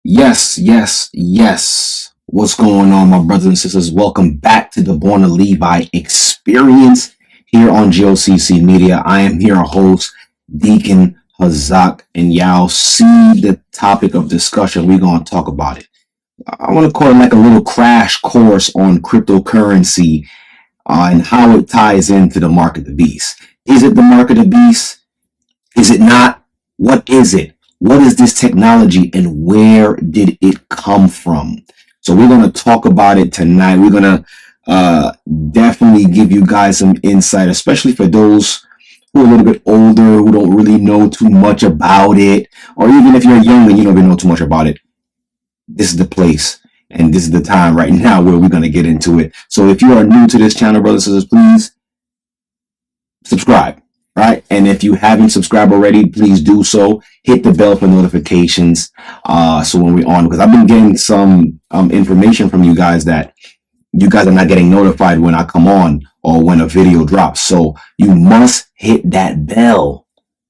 Yes, yes, yes. What's going on, my brothers and sisters? Welcome back to the Born to Levi experience here on GOCC Media. I am here, a host, Deacon Hazak, and y'all see the topic of discussion. We're going to talk about it. I want to call it like a little crash course on cryptocurrency and how it ties into the mark of the beast. Is it the mark of the beast? Is it not? What is it? What is this technology and where did it come from? So we're going to talk about it tonight. We're going to definitely give you guys some insight, especially for those who are a little bit older, who don't really know too much about it, or even if you're young and you don't really know too much about it. This is the place and this is the time right now where we're going to get into it. So if you are new to this channel, brothers and sisters, please subscribe. Right. And if you haven't subscribed already, please do so. Hit the bell for notifications. So when we're on, because I've been getting some information from you guys that you guys are not getting notified when I come on or when a video drops. So you must hit that bell.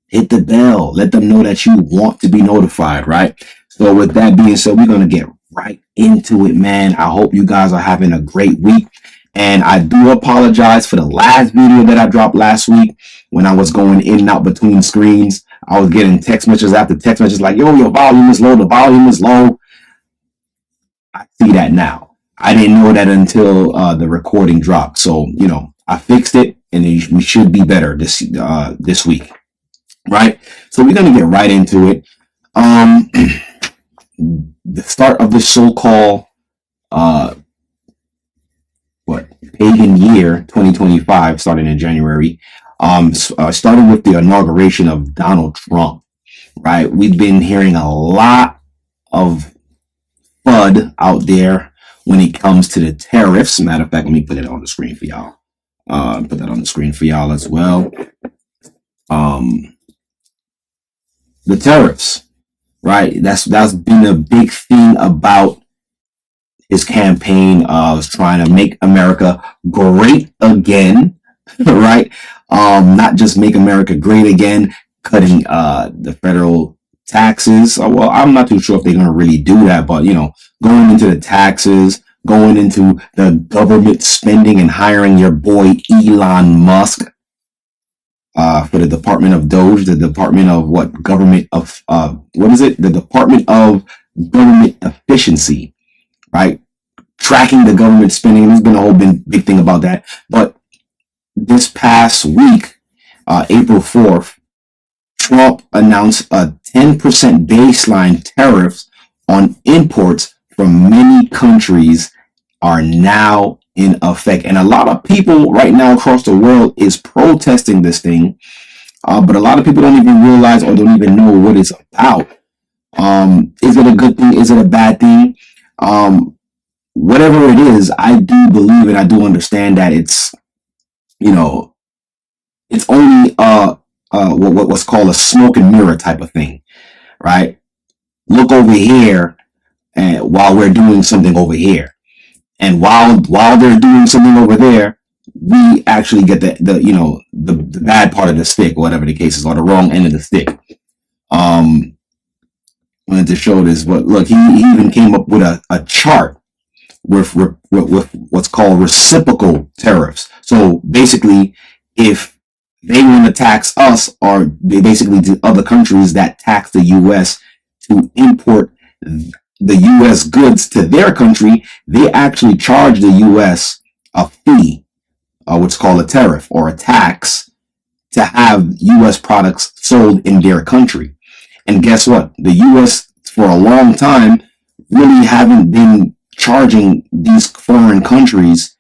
Hit the bell. Let them know that you want to be notified. Right. So with that being said, we're going to get right into it, man. I hope you guys are having a great week. And I do apologize for the last video that I dropped last week when I was going in and out between screens. I was getting text messages after text messages like, yo, your volume is low. The volume is low. I see that now. I didn't know that until the recording dropped. So, I fixed it and we should be better this week. Right. So we're going to get right into it. The start of the so-called pagan year 2025, starting in January, started with the inauguration of Donald Trump. Right, we've been hearing a lot of FUD out there when it comes to the tariffs. Matter of fact, let me put it on the screen for y'all. Put that on the screen for y'all as well. The tariffs, right? That's been a big thing about his campaign was trying to make America great again, right? Not just make America great again, cutting the federal taxes. Well, I'm not too sure if they're going to really do that, but going into the taxes, going into the government spending and hiring your boy Elon Musk for the Department of Doge, the Department of the Department of Government Efficiency, right? Tracking the government spending. There's been a whole big thing about that. But this past week, April 4th, Trump announced a 10% baseline tariffs on imports from many countries are now in effect. And a lot of people right now across the world is protesting this thing. But a lot of people don't even realize or don't even know what it's about. Is it a good thing? Is it a bad thing? Whatever it is, I do believe and I do understand that it's only what's called a smoke and mirror type of thing, right? Look over here, and while we're doing something over here, and while they're doing something over there, we actually get the bad part of the stick, whatever the case is, or the wrong end of the stick. Wanted to show this, but look, he even came up with a chart with what's called reciprocal tariffs. So basically, if they want to tax us, or they basically do other countries that tax the U.S. to import the U.S. goods to their country, they actually charge the U.S. a fee, what's called a tariff or a tax, to have U.S. products sold in their country. And guess what? The U.S. for a long time really haven't been charging these foreign countries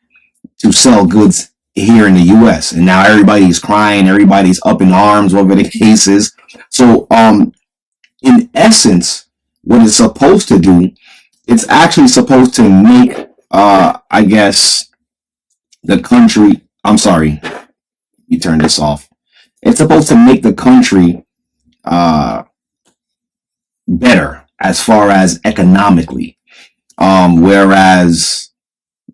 to sell goods here in the U.S. And now everybody's crying, everybody's up in arms, whatever the case is. So, in essence, what it's supposed to do, it's actually supposed to make, I guess, the country, I'm sorry, you turn this off. It's supposed to make the country, better as far as economically. Whereas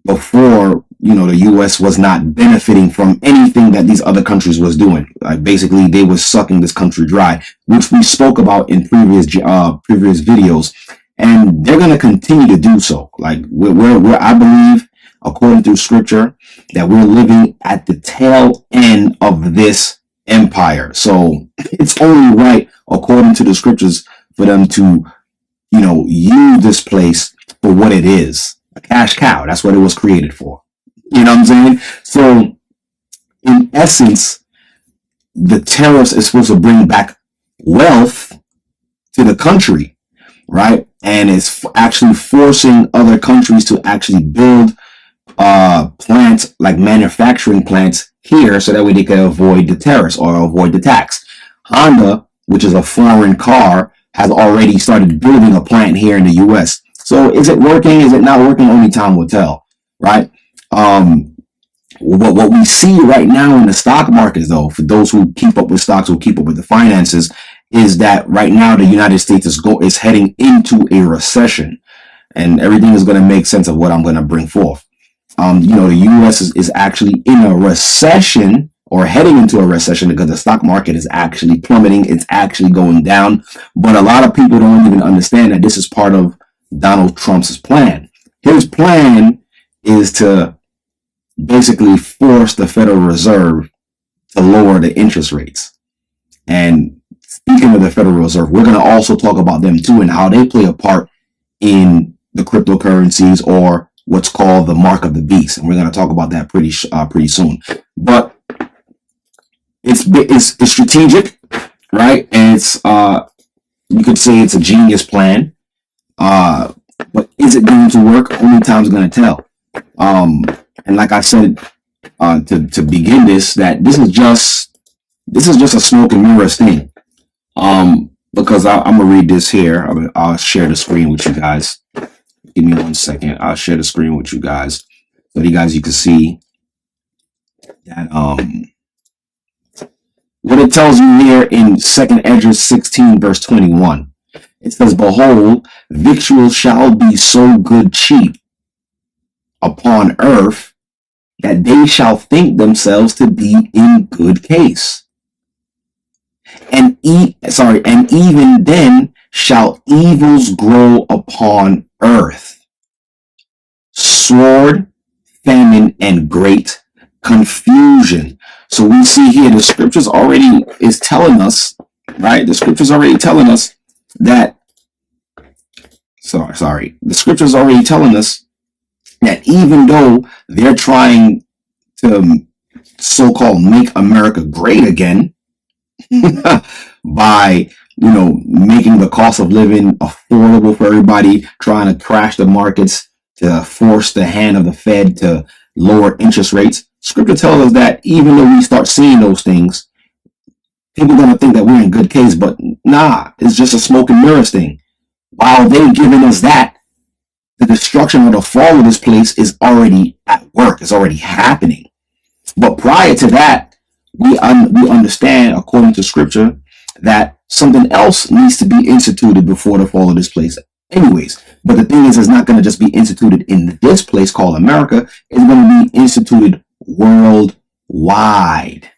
before, the U.S. was not benefiting from anything that these other countries was doing. Like basically, they were sucking this country dry, which we spoke about in previous videos. and they're going to continue to do so. Like I believe, according to scripture, that we're living at the tail end of this empire. So it's only right, according to the scriptures, for them to, use this place for what it is, a cash cow. That's what it was created for. You know what I'm saying? So in essence, the tariffs is supposed to bring back wealth to the country, right? And it's actually forcing other countries to actually build plants, like manufacturing plants here, so that way they can avoid the tariffs or avoid the tax. Honda, which is a foreign car, has already started building a plant here in the US. So is it working? Is it not working? Only time will tell, right? What we see right now in the stock market, though, for those who keep up with stocks, who keep up with the finances, is that right now the United States is heading into a recession, and everything is going to make sense of what I'm going to bring forth. The U.S. is actually in a recession, or heading into a recession, because the stock market is actually plummeting. It's actually going down. But a lot of people don't even understand that this is part of Donald Trump's plan. His plan is to basically force the Federal Reserve to lower the interest rates. And speaking of the Federal Reserve, we're going to also talk about them too, and how they play a part in the cryptocurrencies, or what's called the mark of the beast. And we're going to talk about that pretty soon. But it's strategic, right? And it's you could say it's a genius plan. But is it going to work? Only time's going to tell. And like I said, to begin this, that this is just a smoke and mirrors thing. Because I'm gonna read this here. I'll share the screen with you guys. Give me 1 second. I'll share the screen with you guys, so you can see that what it tells you here in 2 Esdras 16 verse 21. It says, "Behold, victuals shall be so good cheap upon earth, that they shall think themselves to be in good case. And even then shall evils grow upon earth, sword, famine, and great confusion." So we see here the scriptures already is telling us, right? The scriptures already telling us that. The scriptures already telling us that even though they're trying to so-called make America great again, by making the cost of living affordable for everybody, trying to crash the markets, to force the hand of the Fed to lower interest rates, scripture tells us that even though we start seeing those things, people are going to think that we're in good case. But nah, it's just a smoke and mirrors thing. While they're giving us that, the destruction or the fall of this place is already at work. It's already happening. But prior to that, we understand, according to scripture, that something else needs to be instituted before the fall of this place anyways. But the thing is, it's not going to just be instituted in this place called America. It's going to be instituted worldwide.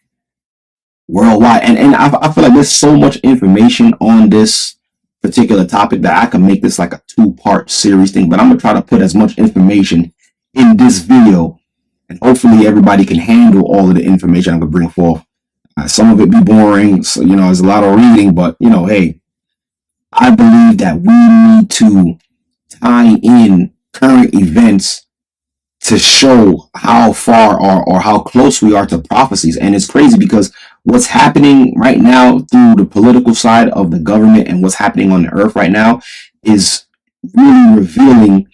And I feel like there's so much information on this particular topic that I can make this like a 2-part series thing, but I'm going to try to put as much information in this video, and hopefully everybody can handle all of the information I'm going to bring forth. Some of it be boring, so there's a lot of reading, but hey, I believe that we need to tie in current events to show how far or how close we are to prophecies. And it's crazy because what's happening right now through the political side of the government and what's happening on the earth right now is really revealing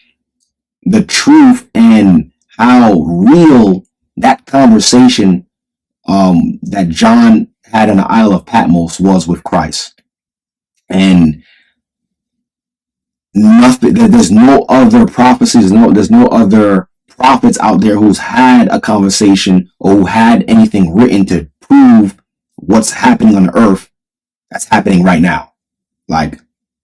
the truth and how real that conversation that John had in the Isle of Patmos was with Christ. And there's no other prophecies, there's no other prophets out there who's had a conversation or who had anything written to prove what's happening on the earth that's happening right now.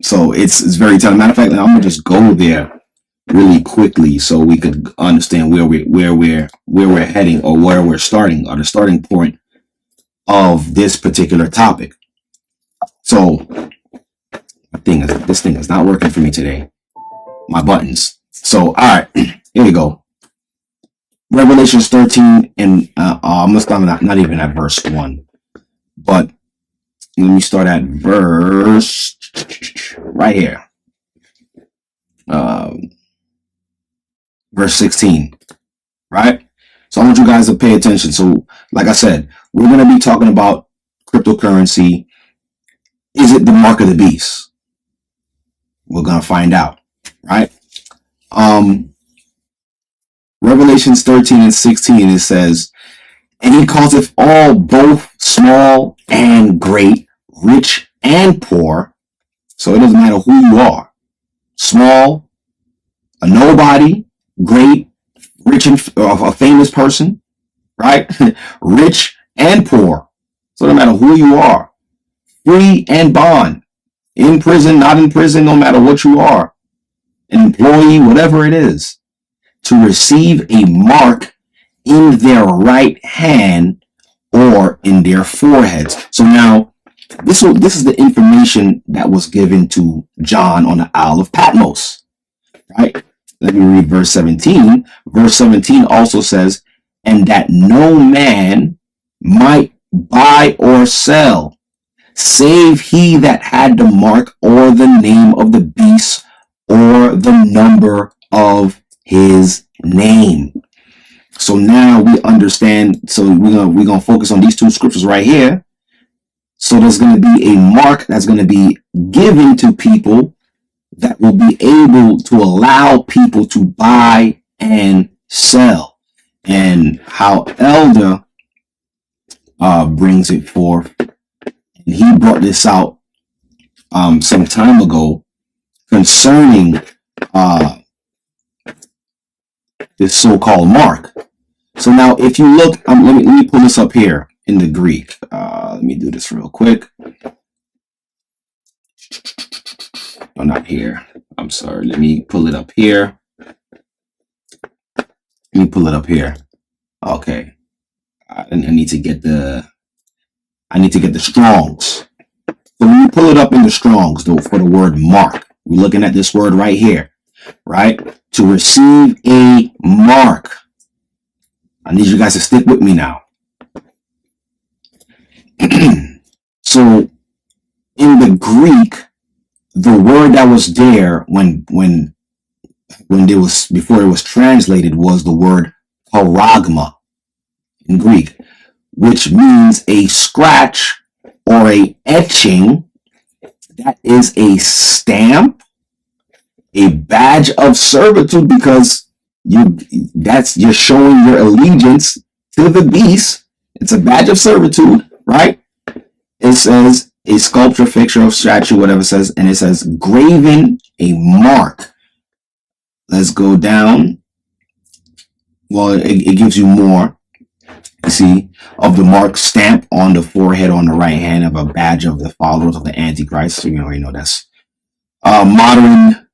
So it's very telling. Matter of fact, I'm gonna just go there really quickly so we could understand where we're heading, or where we're starting, or the starting point of this particular topic. So this thing is not working for me today. my buttons. So, all right, here we go. Revelations 13, and I'm gonna start not even at verse 1, but let me start at verse right here, verse 16, right? So I want you guys to pay attention. So, like I said, we're gonna be talking about cryptocurrency. Is it the mark of the beast? We're gonna find out, right? Revelations 13 and 16, it says, and he causeth all, both small and great, rich and poor. So it doesn't matter who you are. Small, a nobody, great, rich, and a famous person, right? Rich and poor. So no matter who you are. Free and bond. In prison, not in prison, no matter what you are. An employee, whatever it is. To receive a mark in their right hand or in their foreheads. So now, this is the information that was given to John on the Isle of Patmos, right? Let me read verse 17. Verse 17 also says, and that no man might buy or sell, save he that had the mark or the name of the beast or the number of his name. So now we understand. So we're gonna focus on these two scriptures right here. So there's going to be a mark that's going to be given to people that will be able to allow people to buy and sell. And how Elder brings it forth, and he brought this out some time ago concerning this so-called mark. So now, if you look, let me pull this up here in the Greek. Let me do this real quick. No, not here. I'm sorry. Let me pull it up here. Let me pull it up here. Okay. I need to get the Strongs. So when you pull it up in the Strongs, though, for the word mark, we're looking at this word right here, right? To receive a mark. I need you guys to stick with me now. So in the Greek, the word that was there when there was, before it was translated, was the word paragma in Greek, which means a scratch or a etching that is a stamp, a badge of servitude, because you're showing your allegiance to the beast. It's a badge of servitude, right? It says a sculpture, fixture, or statue, whatever it says, and it says graven, a mark. Let's go down. Well, it gives you more. You see, of the mark stamp on the forehead on the right hand of a badge of the followers of the Antichrist. So you know that's modern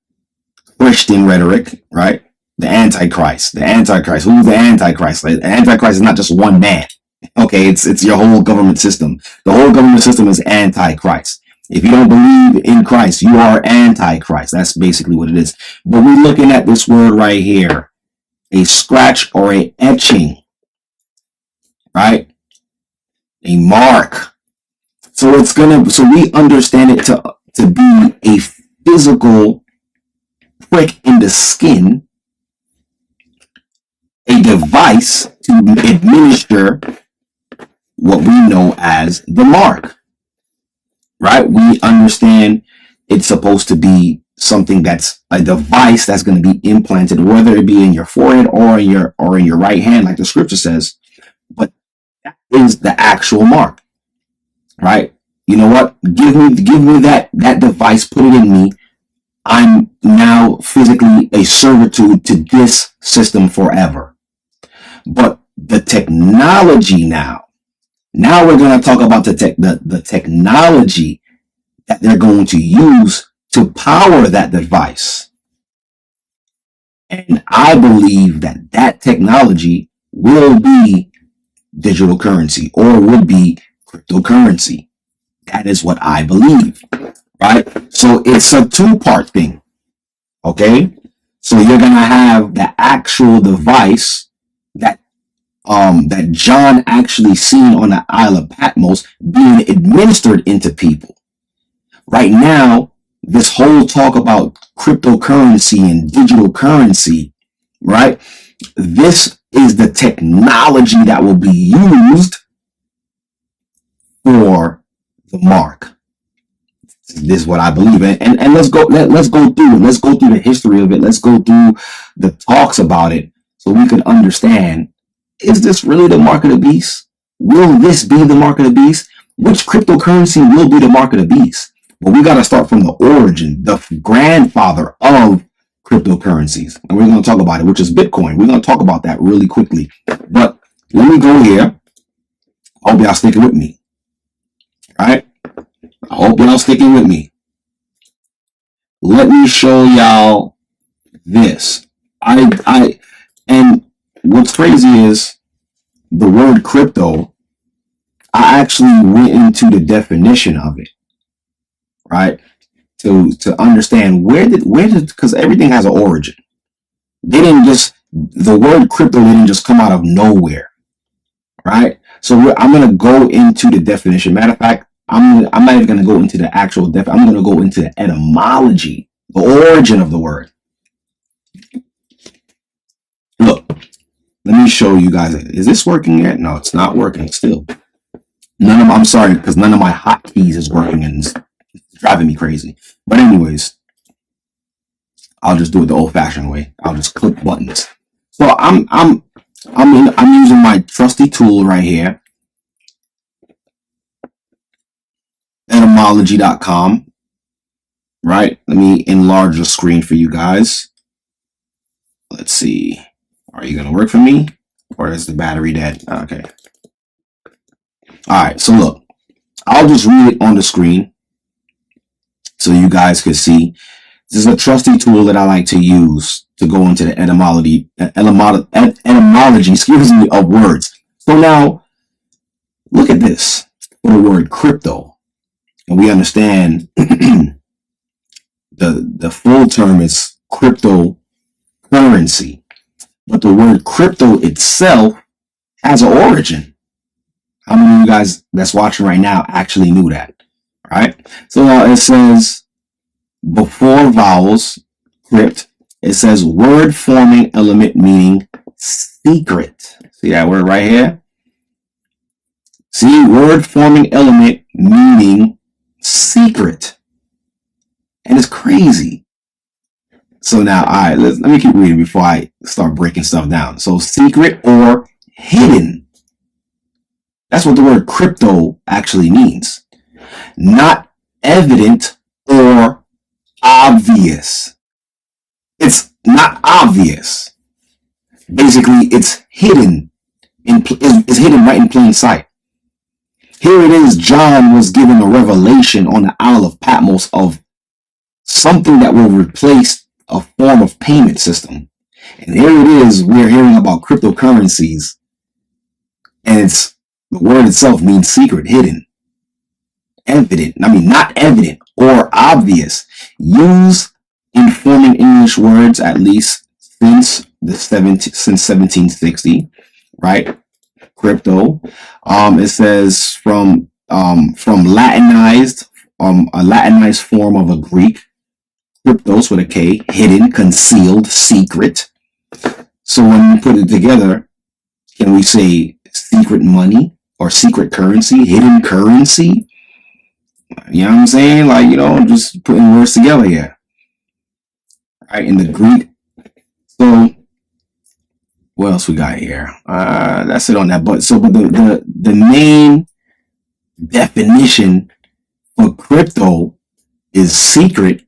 Christian rhetoric, right? The Antichrist. The Antichrist. Who's the Antichrist? The Antichrist is not just one man. Okay, it's your whole government system. The whole government system is Antichrist. If you don't believe in Christ, you are Antichrist. That's basically what it is. But we're looking at this word right here, a scratch or a etching, right? A mark. So we understand it to be a physical prick in the skin, a device to administer what we know as the mark, right? We understand it's supposed to be something that's a device that's going to be implanted, whether it be in your forehead or in your right hand, like the scripture says. But that is the actual mark, right? You know what? Give me that device, put it in me. I'm now physically a servitude to this system forever. But the technology now we're going to talk about the technology that they're going to use to power that device. And I believe that technology will be digital currency, or would be cryptocurrency. That is what I believe, right? So it's a two-part thing, okay? So you're gonna have the actual device that that John actually seen on the Isle of Patmos being administered into people. Right now, this whole talk about cryptocurrency and digital currency, right? This is the technology that will be used for the mark. This is what I believe in. And let's go through it. Let's go through the history of it. Let's go through the talks about it so we can understand, is this really the mark of the beast? Will this be the mark of the beast? Which cryptocurrency will be the mark of the beast? But we got to start from the origin, the grandfather of cryptocurrencies. And we're going to talk about it, which is Bitcoin. We're going to talk about that really quickly. But let me go here. I hope y'all sticking with me. All right? I hope y'all sticking with me. Let me show y'all this. And what's crazy is the word crypto, I actually went into the definition of it, right? To understand where did, because everything has an origin. The word crypto didn't just come out of nowhere, right? So I'm going to go into the definition. Matter of fact, I'm not even going to go into the actual I'm going to go into the etymology, the origin of the word. Look, let me show you guys. Is this working yet? No, it's not working still. I'm sorry, because none of my hotkeys is working and it's driving me crazy. But anyways, I'll just do it the old-fashioned way. I'll just click buttons. So I'm using my trusty tool right here, etymology.com. Right? Let me enlarge the screen for you guys. Let's see. Are you gonna work for me, or is the battery dead? Okay. All right. So look, I'll just read it on the screen so you guys can see. This is a trusty tool that I like to use to go into the etymology, excuse me, of words. So now, look at this for the word crypto, and we understand the full term is cryptocurrency, but the word crypto itself has an origin. How many of you guys that's watching right now actually knew that? Right? So now it says, before vowels, crypt, it says word forming element meaning secret. See that word right here? See, word forming element meaning secret. And it's crazy. So now, all right, let me keep reading before I start breaking stuff down. So secret or hidden. That's what the word crypto actually means. Not evident or obvious. It's not obvious. Basically, it's hidden. It's hidden right in plain sight. Here it is, John was given a revelation on the Isle of Patmos of something that will replace a form of payment system. And here it is, we're hearing about cryptocurrencies, and the word itself means secret, hidden, evident. I mean, not evident or obvious. Use in forming English words at least since 1760, right? Crypto. It says from Latinized, a Latinized form of a Greek, cryptos with a K, hidden, concealed, secret. So when we put it together, can we say secret money or secret currency, hidden currency? You know what I'm saying? Like, just putting words together here. Right, in the Greek. So what else we got here? That's it on that. But the main definition for crypto is secret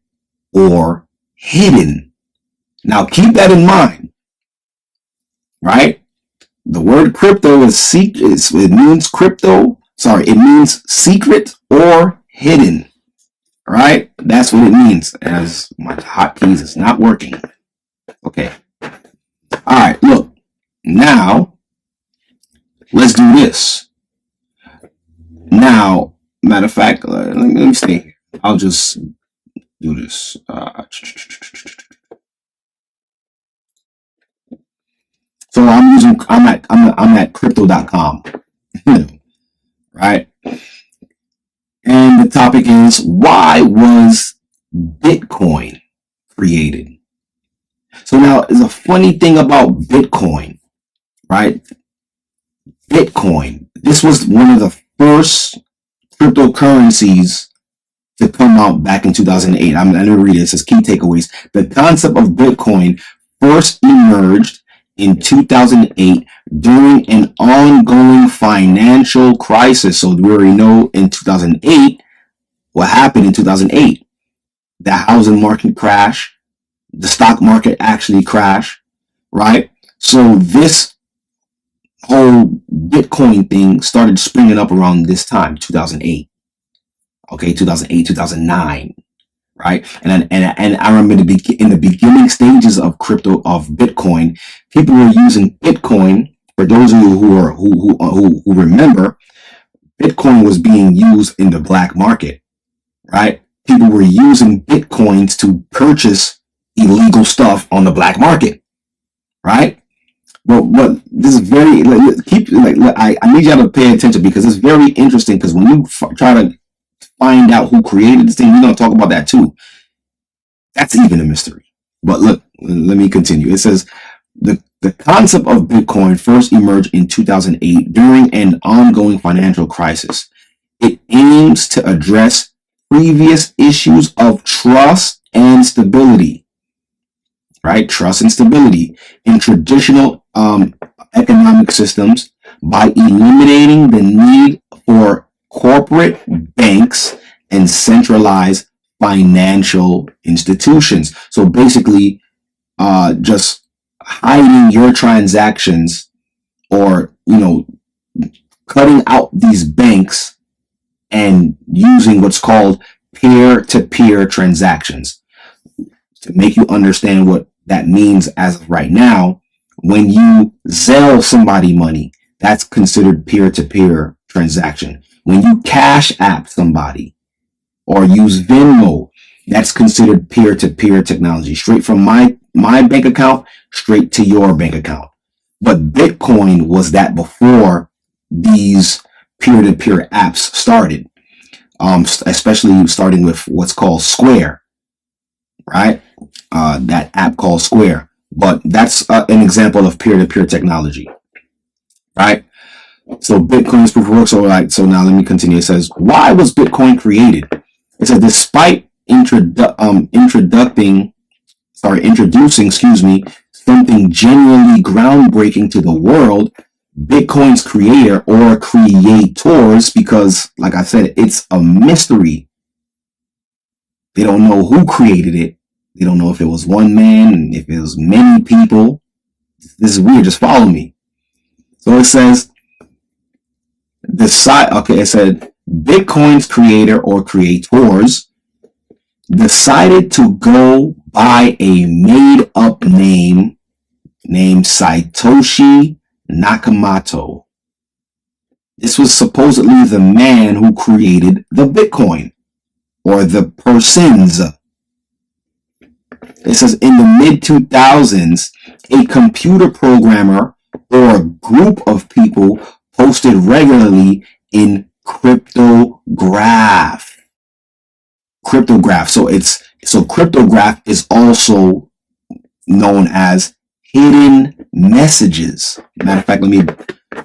or hidden. Now keep that in mind, right? The word crypto is secret. It means crypto. Sorry, it means secret or hidden, right? That's what it means. As my hotkeys is not working. Okay. All right. Look. Now, let's do this. Now, matter of fact, let me see. I'll just do this. I'm at crypto.com. Right? And the topic is, why was Bitcoin created? So now, there's a funny thing about Bitcoin, right? Bitcoin. This was one of the first cryptocurrencies to come out back in 2008. I'm going to read it. It says key takeaways. The concept of Bitcoin first emerged in 2008 during an ongoing financial crisis. So we already know in 2008 what happened in 2008. The housing market crash, the stock market actually crashed, right? So this whole Bitcoin thing started springing up around this time, 2008. Okay, 2008, 2009, right? And I remember in the beginning stages of Bitcoin, people were using Bitcoin. For those of you who remember, Bitcoin was being used in the black market, right? People were using Bitcoins to purchase illegal stuff on the black market, right? But this is very I need y'all to pay attention, because it's very interesting. Because when you try to find out who created this thing, we're going to talk about that too. That's even a mystery. But look, let me continue. It says the concept of Bitcoin first emerged in 2008 during an ongoing financial crisis. It aims to address previous issues of trust and stability, right? Trust and stability in traditional economic systems by eliminating the need for corporate banks and centralized financial institutions. So basically, just hiding your transactions, or cutting out these banks and using what's called peer-to-peer transactions. To make you understand what that means as of right now, when you Zelle somebody money, that's considered peer-to-peer transaction. When you Cash App somebody or use Venmo, that's considered peer-to-peer technology. Straight from my bank account, straight to your bank account. But Bitcoin was that before these peer-to-peer apps started, especially starting with what's called Square, right? That app called Square. But that's an example of peer-to-peer technology, right? So Bitcoin's proof of work. So now let me continue. It says, why was Bitcoin created? It says, despite introducing, something genuinely groundbreaking to the world, Bitcoin's creator or creators, because like I said, it's a mystery. They don't know who created it. They don't know if it was one man, if it was many people. This is weird. Just follow me. So it says, it said Bitcoin's creator or creators decided to go by a made-up name named Satoshi Nakamoto. This was supposedly the man who created the Bitcoin, or the persons. It says in the mid-2000s, a computer programmer or a group of people posted regularly in cryptograph. So cryptograph is also known as hidden messages. Matter of fact, let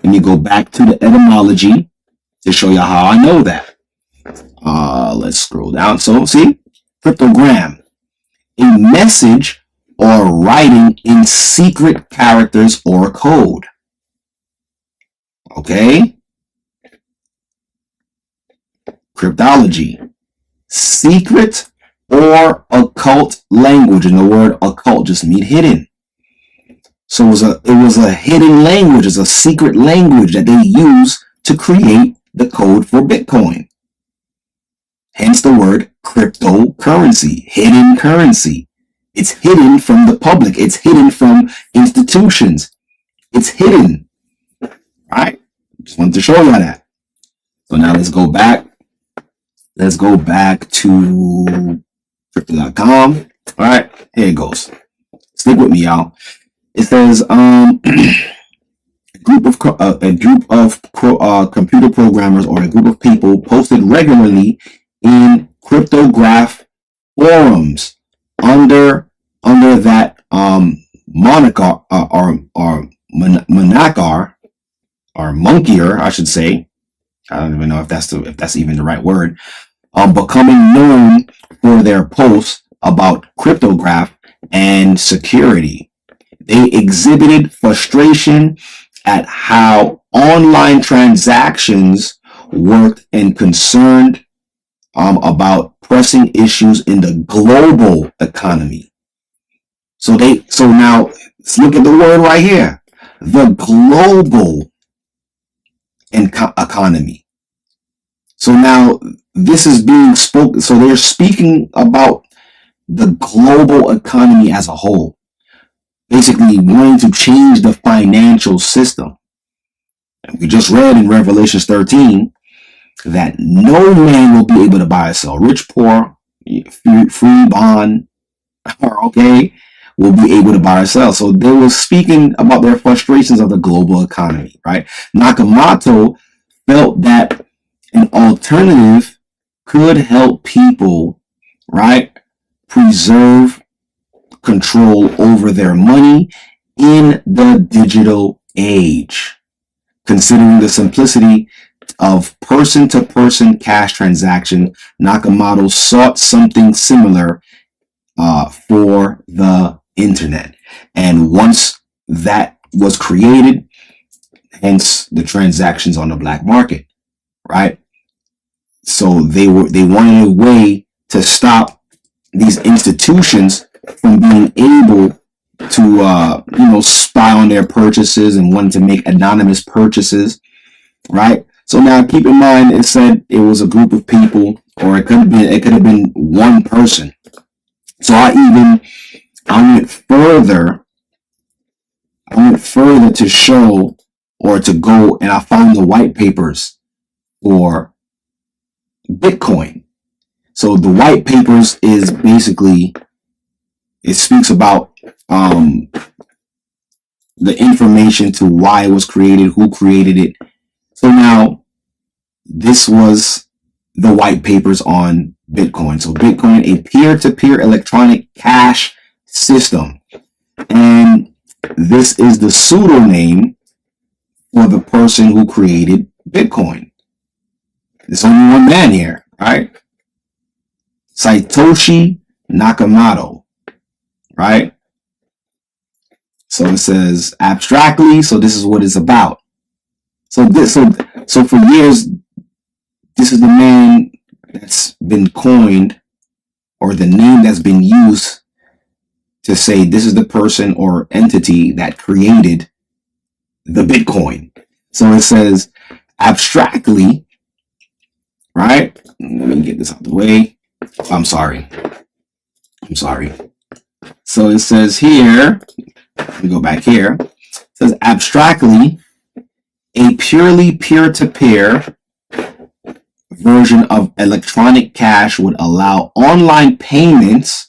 me go back to the etymology to show you how I know that. Let's scroll down. So see, cryptogram, a message or writing in secret characters or code. Okay? Cryptology, secret or occult language, and the word occult just means hidden. So it was a hidden language, it's a secret language that they use to create the code for Bitcoin. Hence the word cryptocurrency, hidden currency. It's hidden from the public. It's hidden from institutions. It's hidden. Right? Just wanted to show you that. So now let's go back. Let's go back to crypto.com. All right, here it goes. Stick with me, y'all. It says, computer programmers or a group of people posted regularly in cryptograph forums under that moniker monacar or monkeyer, I should say. I don't even know if that's even the right word. Becoming known for their posts about cryptograph and security. They exhibited frustration at how online transactions worked and concerned about pressing issues in the global economy. So now let's look at the word right here, the global economy. So now this is being spoken. So they're speaking about the global economy as a whole, basically wanting to change the financial system. And we just read in Revelation 13 that no man will be able to buy or sell, rich, poor, free, bond, okay, will be able to buy or sell. So they were speaking about their frustrations of the global economy, right? Nakamoto felt that an alternative could help people, right, preserve control over their money in the digital age. Considering the simplicity of person-to-person cash transaction, Nakamoto sought something similar for the internet. And once that was created, hence the transactions on the black market, right? So they wanted a way to stop these institutions from being able to spy on their purchases and wanted to make anonymous purchases, right? So now keep in mind, it said it was a group of people, or it could have been one person. So I went further to show, or to go, and I found the white papers for Bitcoin. So the white papers is basically, it speaks about the information to why it was created, who created it. So now this was the white papers on Bitcoin. So Bitcoin, a peer-to-peer electronic cash system. And this is the pseudonym for the person who created Bitcoin. There's only one man here, right? Satoshi Nakamoto, right? So it says abstractly, so this is what it's about. So for years, this is the man that's been coined, or the name that's been used to say this is the person or entity that created the Bitcoin. So it says abstractly, right? Let me get this out of the way. I'm sorry. So it says here, let me go back here. It says abstractly, a purely peer-to-peer version of electronic cash would allow online payments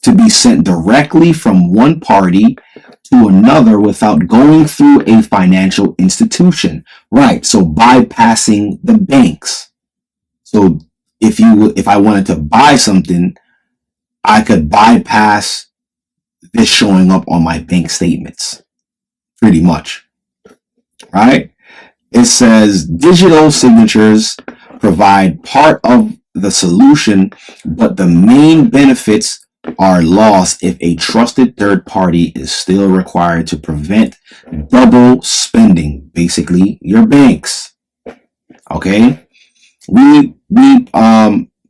to be sent directly from one party to another without going through a financial institution. Right, so bypassing the banks. So if I wanted to buy something, I could bypass this showing up on my bank statements, pretty much, right? It says digital signatures provide part of the solution, but the main benefits are lost if a trusted third party is still required to prevent double spending, basically your banks. Okay, we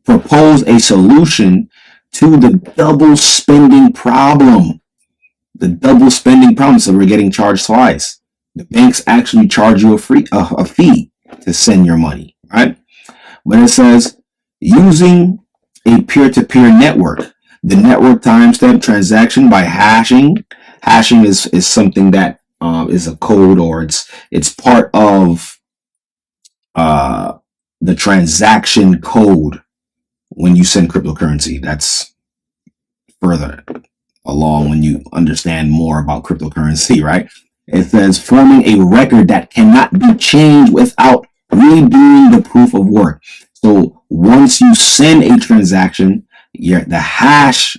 propose a solution to the double spending problem. So we're getting charged twice. The banks actually charge you a fee to send your money, right? But it says using a peer-to-peer network. The network timestamp transaction by hashing. Hashing is something that is a code, or it's part of the transaction code when you send cryptocurrency. That's further along when you understand more about cryptocurrency, right? It says forming a record that cannot be changed without redoing the proof of work. So once you send a transaction, the hash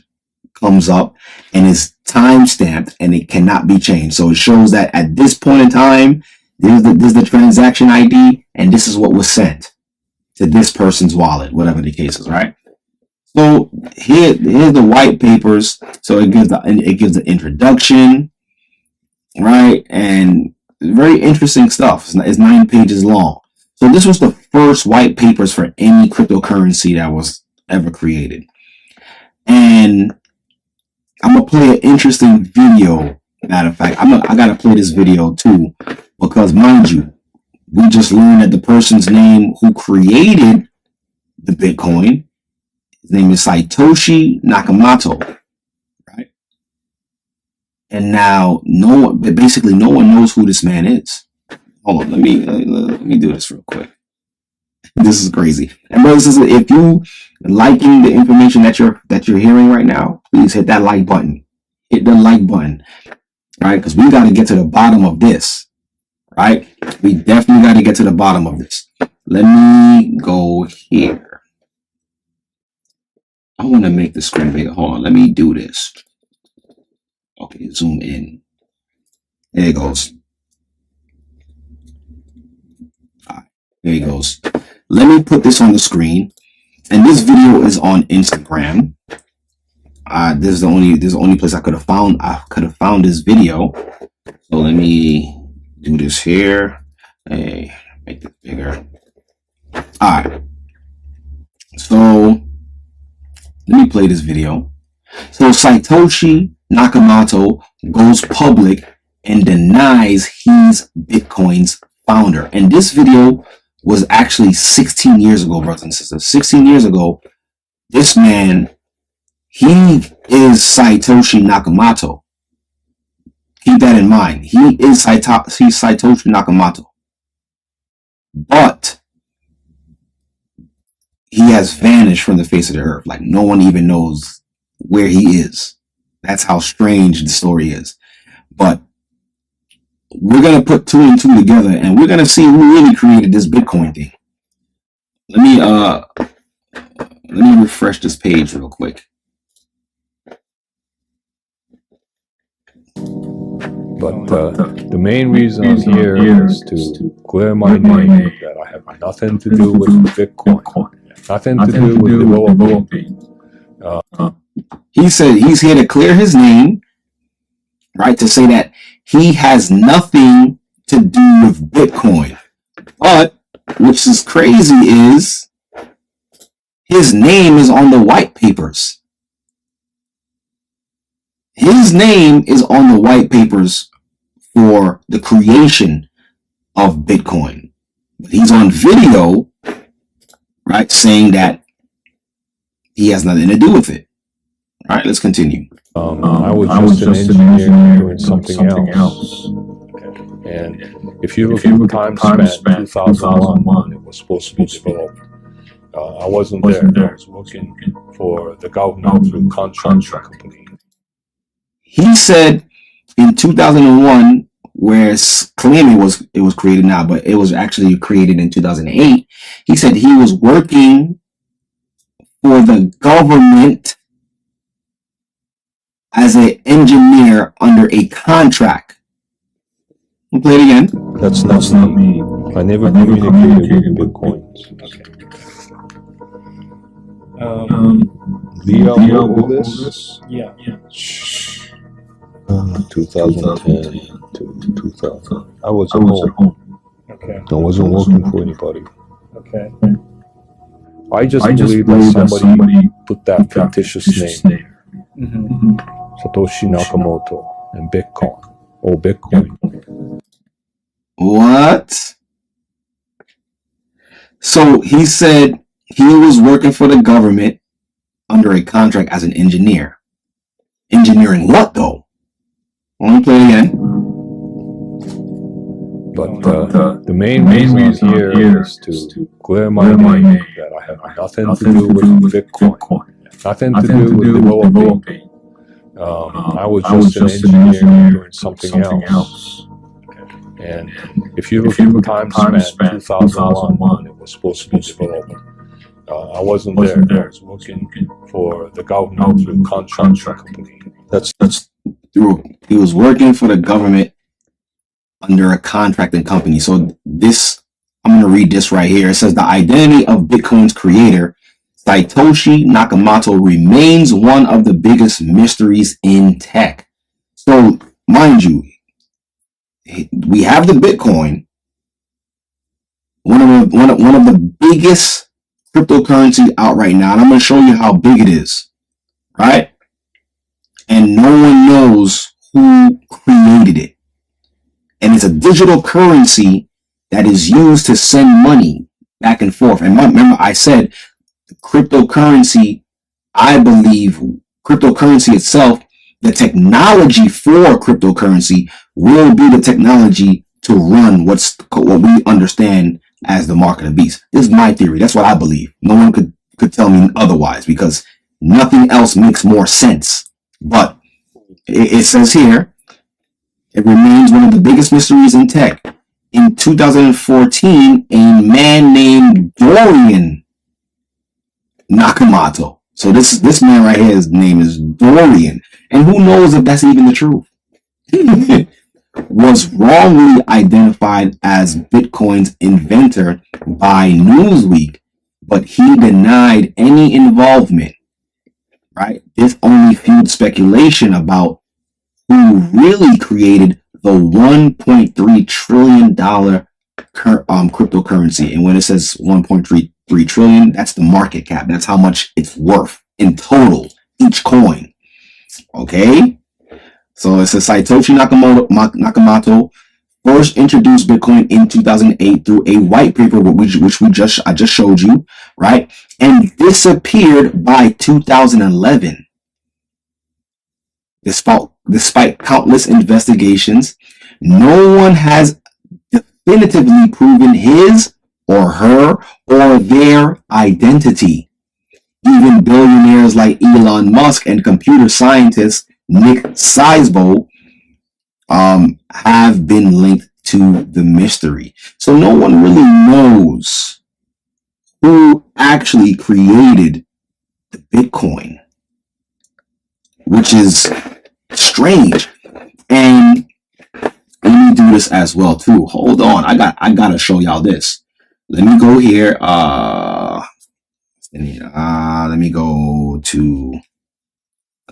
comes up and is time stamped and it cannot be changed. So it shows that at this point in time, this is the transaction ID and this is what was sent to this person's wallet, whatever the case is, right? So here's the white papers. So it gives the introduction, right? And very interesting stuff. It's 9 pages long. So this was the first white papers for any cryptocurrency that was ever created. And I'm gonna play an interesting video. Matter of fact, I gotta play this video too, because mind you, we just learned that the person's name who created the Bitcoin, his name is Satoshi Nakamoto, right? And now no one knows who this man is. Hold on, let me do this real quick. This is crazy. And brothers and sisters, if you liking the information that you're hearing right now, please hit that like button. Hit the like button, right? Because we got to get to the bottom of this, right? We definitely got to get to the bottom of this. Let me go here. I want to make the screen bigger. Hold on. Let me do this. Okay, zoom in. There it goes. All right, there it goes. Let me put this on the screen. And this video is on Instagram. This is the only place I could have found this video. So let me do this here. Hey, make this bigger. All right. So let me play this video. So Satoshi Nakamoto goes public and denies he's Bitcoin's founder. And this video was actually 16 years ago, brothers and sisters. 16 years ago, this man, he is Satoshi Nakamoto. Keep that in mind. He's Satoshi Nakamoto. But he has vanished from the face of the earth. Like no one even knows where he is. That's how strange the story is. But we're going to put 2 and 2 together and we're going to see who really created this Bitcoin thing. Let me refresh this page real quick. But the main reason I'm here is to clear my name that I have nothing to do with Bitcoin, nothing to do with developing. He said he's here to clear his name, right? To say that he has nothing to do with Bitcoin. But, which is crazy, is his name is on the white papers. His name is on the white papers for the creation of Bitcoin. But he's on video, right, saying that he has nothing to do with it. All right, let's continue. I was just an engineer doing something else. And if you look at the time span, 2001, it was supposed to be developed. I wasn't there. I was working for the government through contract company. He said in 2001, where it's claiming it was created now, but it was actually created in 2008. He said he was working for the government as an engineer under a contract. I'll play it again. That's not me. I never communicated with Bitcoins. Leah, all this? Yeah. 2010 to 2000. I was at home. Okay. I wasn't working for anybody. Okay. I just believe that somebody put that fictitious name, Mm-hmm. Satoshi Nakamoto, and Bitcoin. Oh, Bitcoin. What? So he said he was working for the government under a contract as an engineer. Engineering what though? Let me play it again. But the main reason I'm here is to clear my name that I have nothing to do with Bitcoin, nothing to do with developing. I was just an engineer doing something else. And if you look at the time span, 2001, when it was supposed to be developed, I wasn't there. I was working for the government through contract company. That's through. He was working for the government under a contracting company. So this, I'm going to read this right here. It says the identity of Bitcoin's creator, Satoshi Nakamoto, remains one of the biggest mysteries in tech. So mind you, we have the Bitcoin, one of the biggest cryptocurrency out right now. And I'm going to show you how big it is, right? And no one knows who created it. And it's a digital currency that is used to send money back and forth. And remember, I said cryptocurrency, I believe cryptocurrency itself, the technology for cryptocurrency will be the technology to run what we understand as the mark of the beast. This is my theory. That's what I believe. No one could tell me otherwise, because nothing else makes more sense. But it says here, it remains one of the biggest mysteries in tech. In 2014, a man named Dorian Nakamoto. So this man right here, his name is Dorian. And who knows if that's even the truth? Was wrongly identified as Bitcoin's inventor by Newsweek, but he denied any involvement. Right? This only fueled speculation about who really created the $1.3 trillion cryptocurrency. And when it says 1.33 trillion, that's the market cap. That's how much it's worth in total, each coin. Okay? So it says Satoshi Nakamoto first introduced Bitcoin in 2008 through a white paper, which I just showed you, right? And disappeared by 2011. Despite countless investigations, no one has definitively proven his or her or their identity. Even billionaires like Elon Musk and computer scientist Nick Szabo have been linked to the mystery. So no one really knows who actually created the Bitcoin, which is strange. And let me do this as well too. Hold on, I gotta show y'all this. Let me go here.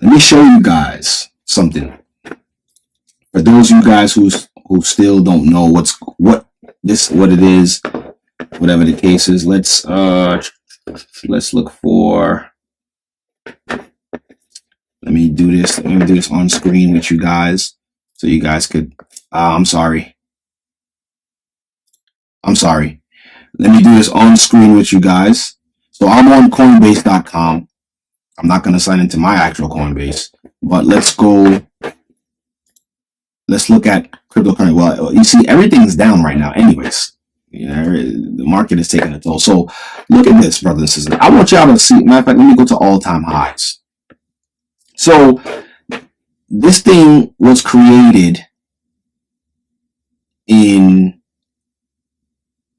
Let me show you guys something. For those of you guys who still don't know what it is, whatever the case is, let's look for. Let me do this on screen with you guys, so you guys could. I'm sorry. Let me do this on screen with you guys. So I'm on Coinbase.com. I'm not going to sign into my actual Coinbase, but let's look at cryptocurrency. Well, you see, everything's down right now anyways. Yeah, the market is taking a toll. So look at this, brothers and sisters. I want y'all to see. Matter of fact, let me go to all-time highs. So this thing was created in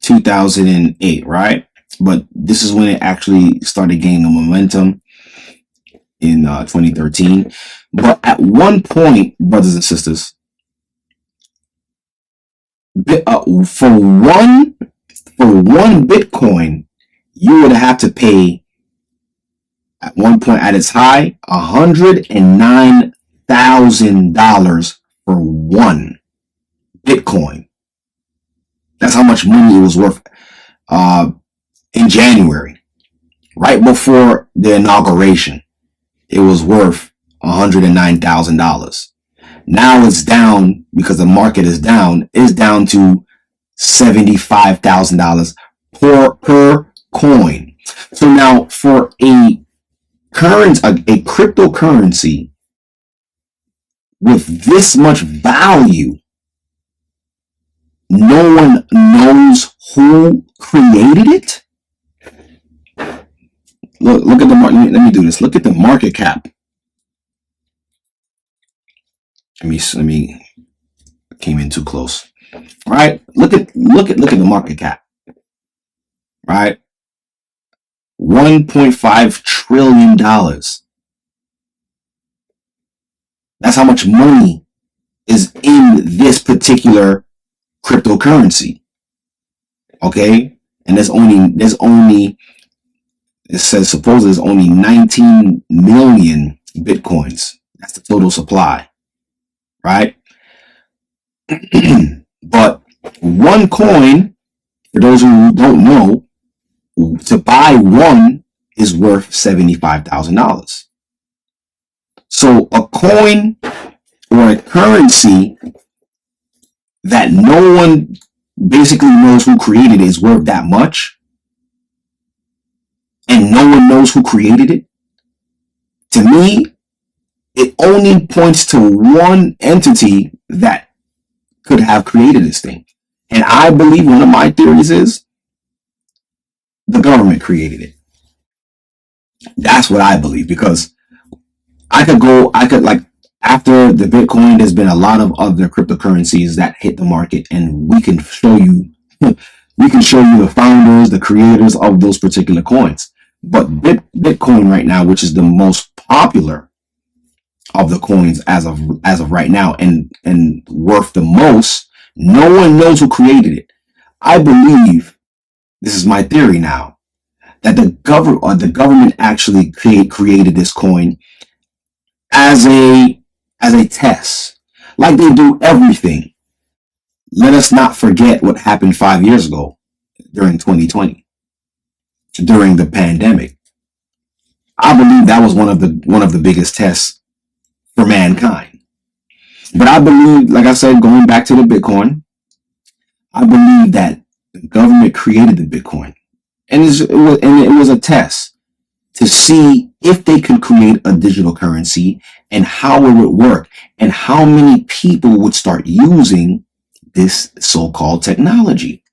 2008, right? But this is when it actually started gaining momentum in 2013. But at one point, brothers and sisters, for one Bitcoin, you would have to pay at one point at its high $109,000 for one Bitcoin. That's how much money it was worth in January, right before the inauguration. It was worth $109,000. Now it's down, because the market is down. It's down to $75,000 per coin. So now for a cryptocurrency with this much value, no one knows who created it. Look at the market. Let me do this. Look at the market cap. Let me Came in too close. Right? Look at the market cap. Right? $1.5 trillion. That's how much money is in this particular cryptocurrency. Okay? And there's only it says supposedly there's only 19 million Bitcoins. That's the total supply. Right? But one coin, for those who don't know, to buy one is worth $75,000. So a coin or a currency that no one basically knows who created it is worth that much, and no one knows who created it. To me, it only points to one entity that could have created this thing. And I believe one of my theories is the government created it. That's what I believe, because after the Bitcoin, there's been a lot of other cryptocurrencies that hit the market, and we can show you the founders, the creators of those particular coins. But Bitcoin right now, which is the most popular of the coins as of right now, and worth the most, no one knows who created it. I believe, this is my theory now, that the government actually created this coin as a test, like they do everything. Let us not forget what happened 5 years ago during 2020, during the pandemic. I believe that was one of the biggest tests for mankind. But I believe, like I said, going back to the Bitcoin, I believe that the government created the Bitcoin, and it was a test to see if they could create a digital currency and how it would work and how many people would start using this so-called technology.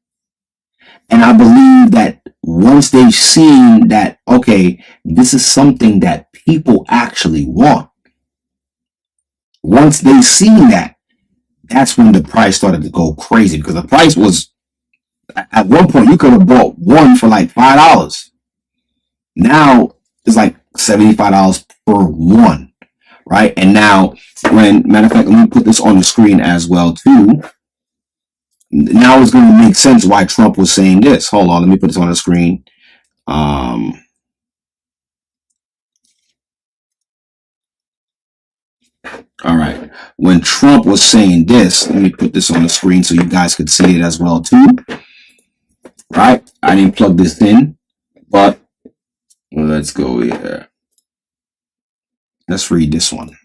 And I believe that once they've seen that, okay, this is something that people actually want, once they've seen that, that's when the price started to go crazy, because the price was, at one point, you could have bought one for like $5. Now it's like $75 per one, right? And now, matter of fact, let me put this on the screen as well too. Now it's going to make sense why Trump was saying this. Hold on, let me put this on the screen. All right. When Trump was saying this, let me put this on the screen so you guys could see it as well too. Right? I didn't plug this in, but let's go here. Let's read this one.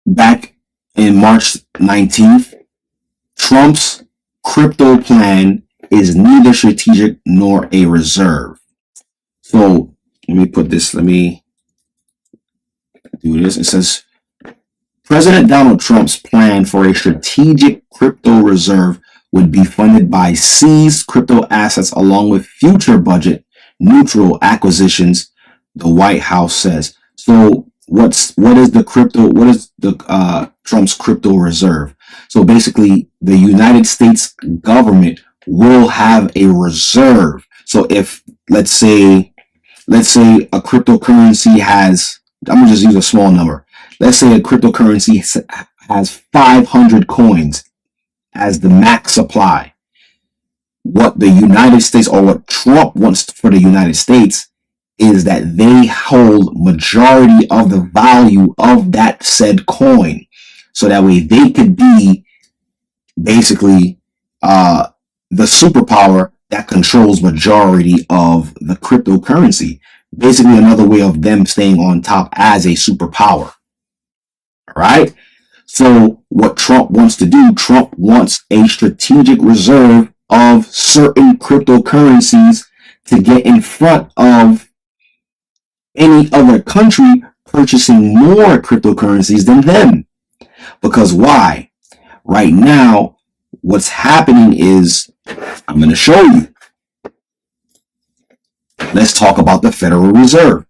Back in March 19th, Trump's crypto plan is neither strategic nor a reserve. So let me do this. It says, President Donald Trump's plan for a strategic crypto reserve would be funded by seized crypto assets along with future budget neutral acquisitions, the White House says. So what is the Trump's crypto reserve? So basically, the United States government will have a reserve. So if let's say a cryptocurrency has, I'm gonna just use a small number. Let's say a cryptocurrency has 500 coins as the max supply. What the United States, or what Trump wants for the United States, is that they hold majority of the value of that said coin. So that way they could be basically the superpower that controls majority of the cryptocurrency. Basically another way of them staying on top as a superpower. All right? So what Trump wants to do, Trump wants a strategic reserve of certain cryptocurrencies to get in front of any other country purchasing more cryptocurrencies than them. Because why? Right now, what's happening is, I'm going to show you. Let's talk about the Federal Reserve.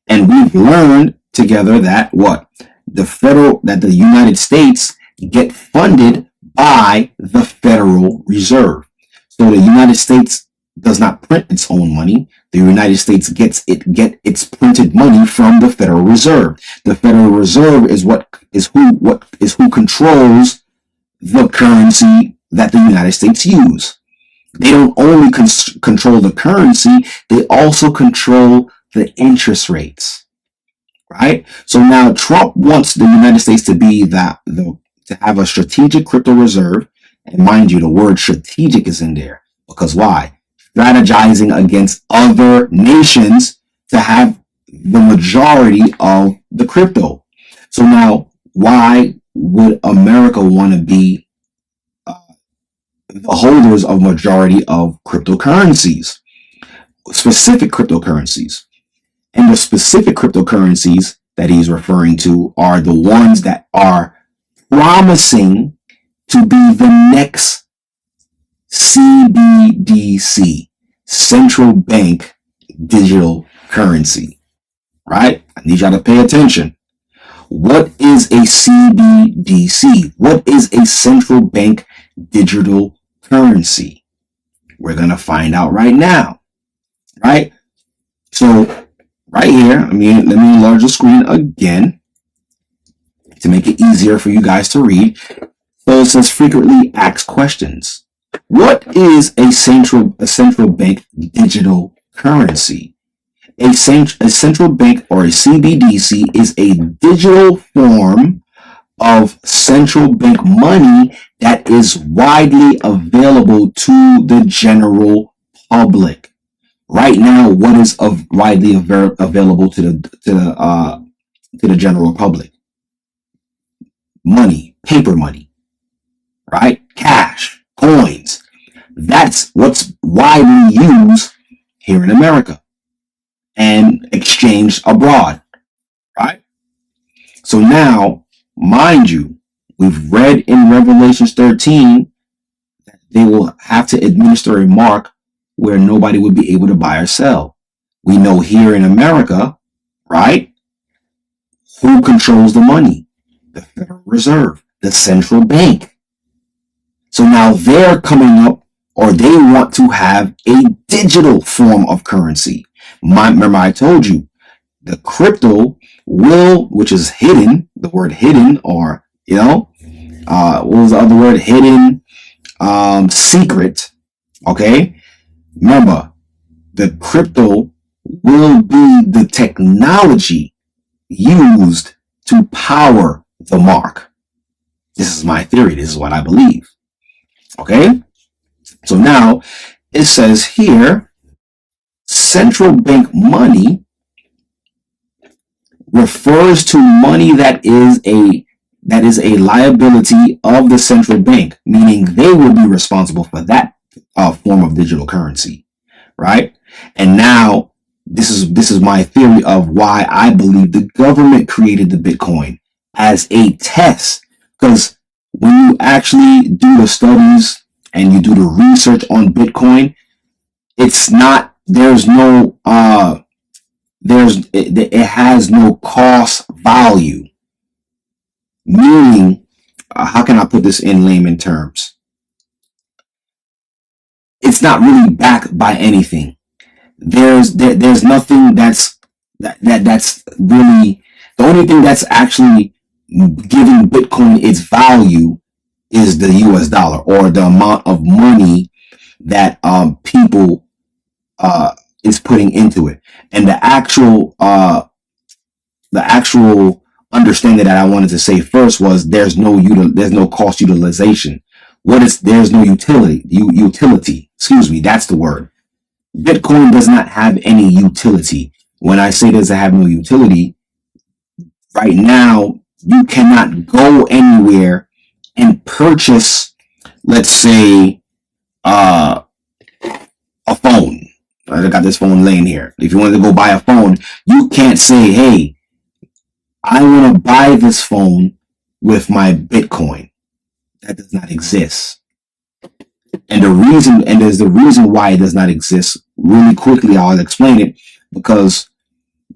And we've learned together that what? the United States get funded by the Federal Reserve. So the United States does not print its own money. The United States get its printed money from the Federal Reserve. The Federal Reserve is who controls the currency that the United States use. They don't only control the currency, they also control the interest rates. Right? So now Trump wants the United States to be to have a strategic crypto reserve. And mind you, the word strategic is in there. Because why? Strategizing against other nations to have the majority of the crypto. So now, why would America want to be the holders of majority of cryptocurrencies? Specific cryptocurrencies. And the specific cryptocurrencies that he's referring to are the ones that are promising to be the next CBDC, central bank digital currency. Right? I need y'all to pay attention. What is a CBDC? What is a central bank digital currency? We're going to find out right now. Right? So, right here, let me enlarge the screen again to make it easier for you guys to read. So it says frequently asked questions. What is a central bank digital currency? A central bank or a CBDC is a digital form of central bank money that is widely available to the general public. Right now, what is widely available to the general public? Money, paper money, right? Cash, coins. That's what's widely used here in America and exchanged abroad, right? So now, mind you, we've read in Revelation 13 that they will have to administer a mark where nobody would be able to buy or sell. We know here in America, right? Who controls the money? The Federal Reserve, the central bank. So now they're coming up, or they want to have a digital form of currency. Remember I told you, the crypto which is hidden, the word hidden, or, what was the other word? Hidden, secret, okay? Remember, the crypto will be the technology used to power the mark. This is my theory. This is what I believe. Okay? So now it says here, central bank money refers to money that is a liability of the central bank, meaning they will be responsible for that form of digital currency, right? And now this is my theory of why I believe the government created the Bitcoin as a test. Because when you actually do the studies and you do the research on Bitcoin, it has no cost value. Meaning, how can I put this in layman terms? It's not really backed by anything. There's nothing that's really, the only thing that's actually giving Bitcoin its value is the US dollar, or the amount of money that people is putting into it. And the actual understanding that I wanted to say first was there's no cost utilization. There's no utility. Excuse me, that's the word. Bitcoin does not have any utility. When I say does it have no utility, right now you cannot go anywhere and purchase, let's say, a phone. I got this phone laying here. If you wanted to go buy a phone, you can't say, hey, I want to buy this phone with my Bitcoin. That does not exist. And there's the reason why it does not exist. Really quickly, I'll explain it, because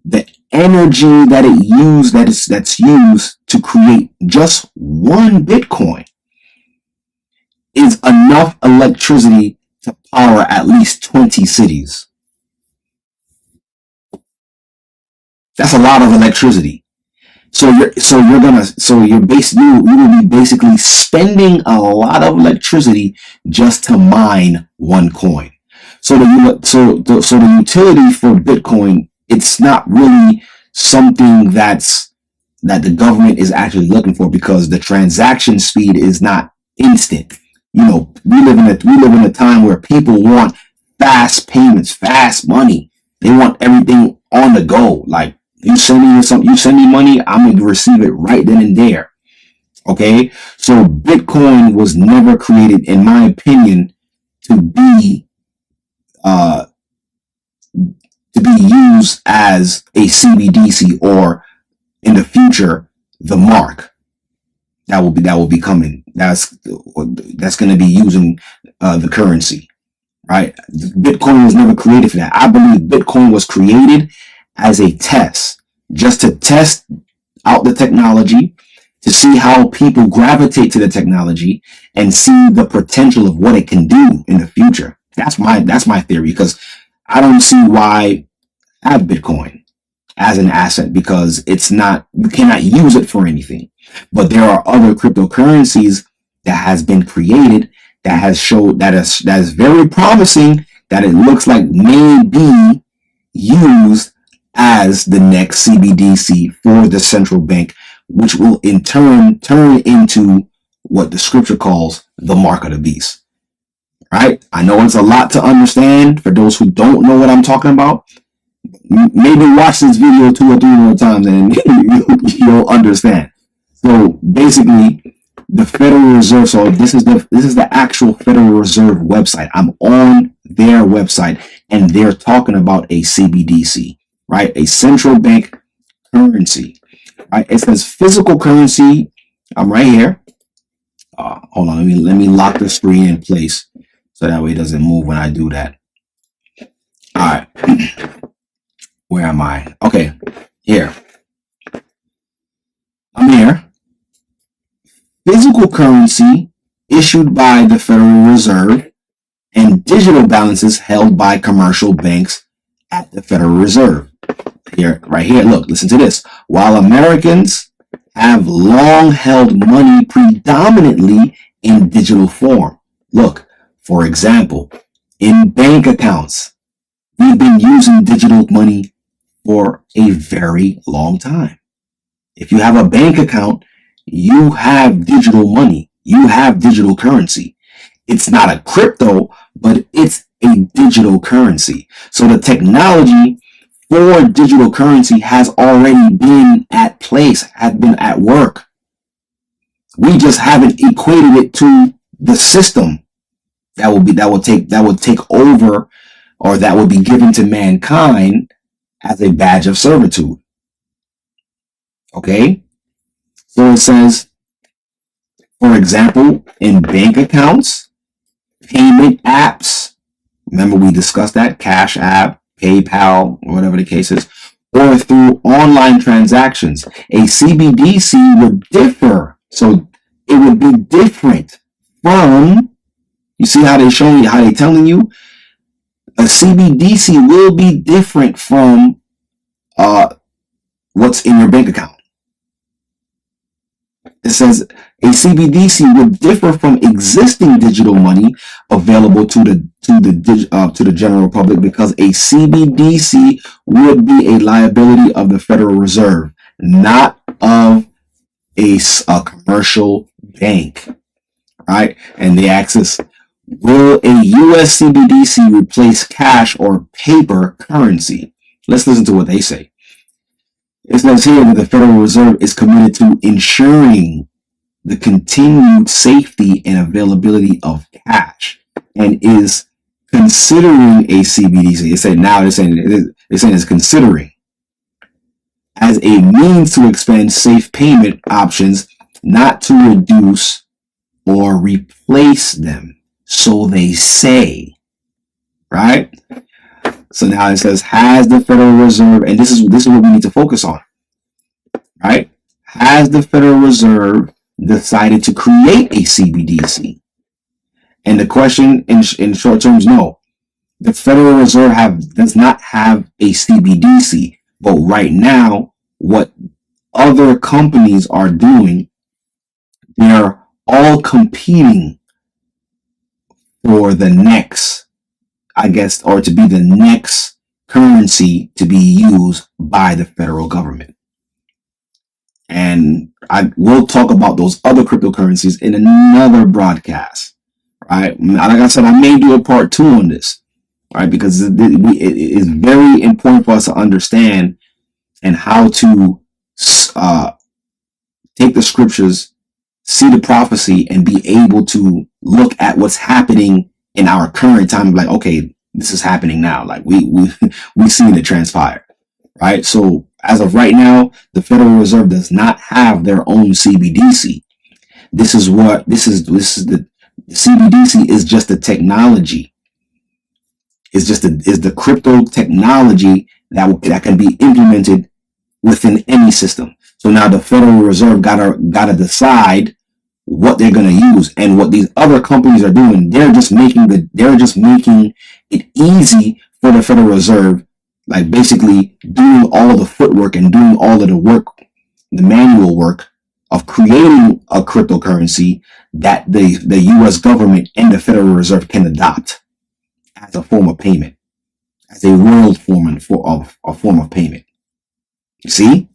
the energy that's used to create just one Bitcoin is enough electricity to power at least 20 cities. That's a lot of electricity. You will be basically spending a lot of electricity just to mine one coin. So the utility for Bitcoin, it's not really something that the government is actually looking for, because the transaction speed is not instant. We live in a time where people want fast payments, fast money. They want everything on the go. Like, you send me money, I'm going to receive it right then and there. Okay? So Bitcoin was never created, in my opinion, to be used as a CBDC, or in the future, the mark that will be coming. That's going to be using the currency, right? Bitcoin was never created for that. I believe Bitcoin was created as a test, just to test out the technology, to see how people gravitate to the technology, and see the potential of what it can do in the future. That's my theory, because I don't see why I have Bitcoin as an asset, because you cannot use it for anything. But there are other cryptocurrencies that has been created that has showed that is very promising, that it looks like may be used as the next CBDC for the central bank, which will in turn turn into what the scripture calls the mark of the beast. Right? I know it's a lot to understand for those who don't know what I'm talking about. Maybe watch this video 2 or 3 more times and you'll understand. So basically, the Federal Reserve. So this is the actual Federal Reserve website. I'm on their website, and they're talking about a CBDC, right? A central bank currency, right? It says physical currency. I'm right here. Hold on. Let me lock the screen in place so that way it doesn't move when I do that. All right. Where am I? Okay, here. I'm here. Physical currency issued by the Federal Reserve, and digital balances held by commercial banks at the Federal Reserve. Here, right here, look, listen to this. While Americans have long held money predominantly in digital form. Look, for example, in bank accounts, we've been using digital money for a very long time. If you have a bank account, you have digital money. You have digital currency. It's not a crypto, but it's a digital currency. So the technology for digital currency has already been at place, has been at work. We just haven't equated it to the system that will take over, or that will be given to mankind as a badge of servitude. Okay? So it says, for example, in bank accounts, payment apps, remember we discussed that, Cash App, PayPal, whatever the case is, or through online transactions, a CBDC would differ. So it would be different from, you see how they're telling you? A CBDC will be different from what's in your bank account. It says a CBDC would differ from existing digital money available to the general public, because a CBDC would be a liability of the Federal Reserve, not of a commercial bank. Right? And the axis: will a U.S. CBDC replace cash or paper currency? Let's listen to what they say. It says here that the Federal Reserve is committed to ensuring the continued safety and availability of cash, and is considering a CBDC. They're saying it's considering as a means to expand safe payment options, not to reduce or replace them. So they say, right? So now it says, has the Federal Reserve, and this is what we need to focus on, right? Has the Federal Reserve decided to create a CBDC? And the question in short terms, no. The Federal Reserve does not have a CBDC. But right now, what other companies are doing, they're all competing for the next, I guess, or to be the next currency to be used by the federal government. And I will talk about those other cryptocurrencies in another broadcast, right? Like I said, I may do a part 2 on this, right? Because it is very important for us to understand and how to take the scriptures, see the prophecy, and be able to look at what's happening in our current time. Like, okay, this is happening now. Like we seen it transpire, right? So as of right now, the Federal Reserve does not have their own CBDC. This is the CBDC is just a technology. Is the crypto technology that can be implemented within any system. So now the Federal Reserve gotta decide what they're gonna use, and what these other companies are doing. They're just making it easy for the Federal Reserve, like basically doing all the footwork and doing all of the work, the manual work of creating a cryptocurrency that the U.S. government and the Federal Reserve can adopt as a form of payment, as a world form of payment. You see?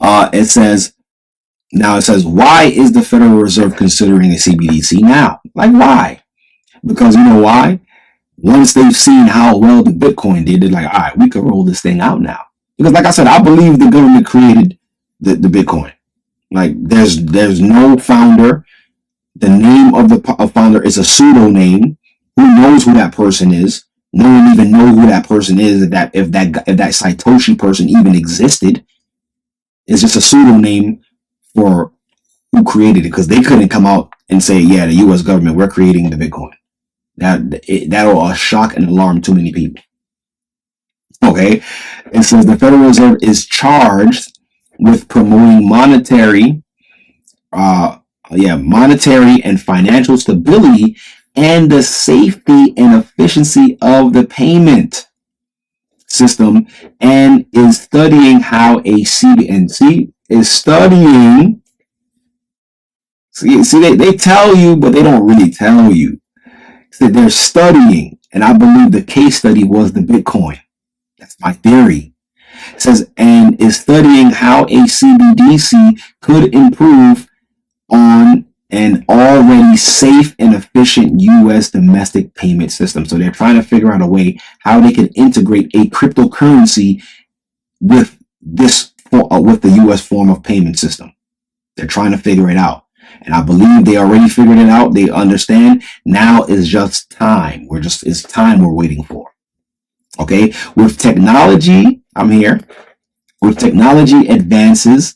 It says, why is the Federal Reserve considering a CBDC now? Like, why? Because you know why? Once they've seen how well the Bitcoin did, they're like, all right, we can roll this thing out now. Because like I said, I believe the government created the Bitcoin. Like, there's no founder. The name of the founder is a pseudonym. Who knows who that person is? No one even knows who that person is. If that Satoshi person even existed, it's just a pseudonym for who created it, because they couldn't come out and say, yeah, the U.S. government, we're creating the Bitcoin. That'll shock and alarm too many people. Okay, it says the Federal Reserve is charged with promoting monetary and financial stability and the safety and efficiency of the payment system, and is studying how a CBDC is studying. See, they tell you, but they don't really tell you. So they're studying, and I believe the case study was the Bitcoin. That's my theory. It says, and is studying how a CBDC could improve on an already safe and efficient U.S. domestic payment system. So they're trying to figure out a way how they can integrate a cryptocurrency with the U.S. form of payment system. They're trying to figure it out. And I believe they already figured it out. They understand. Now is just time. It's time we're waiting for. Okay. With technology, I'm here. With technology advances,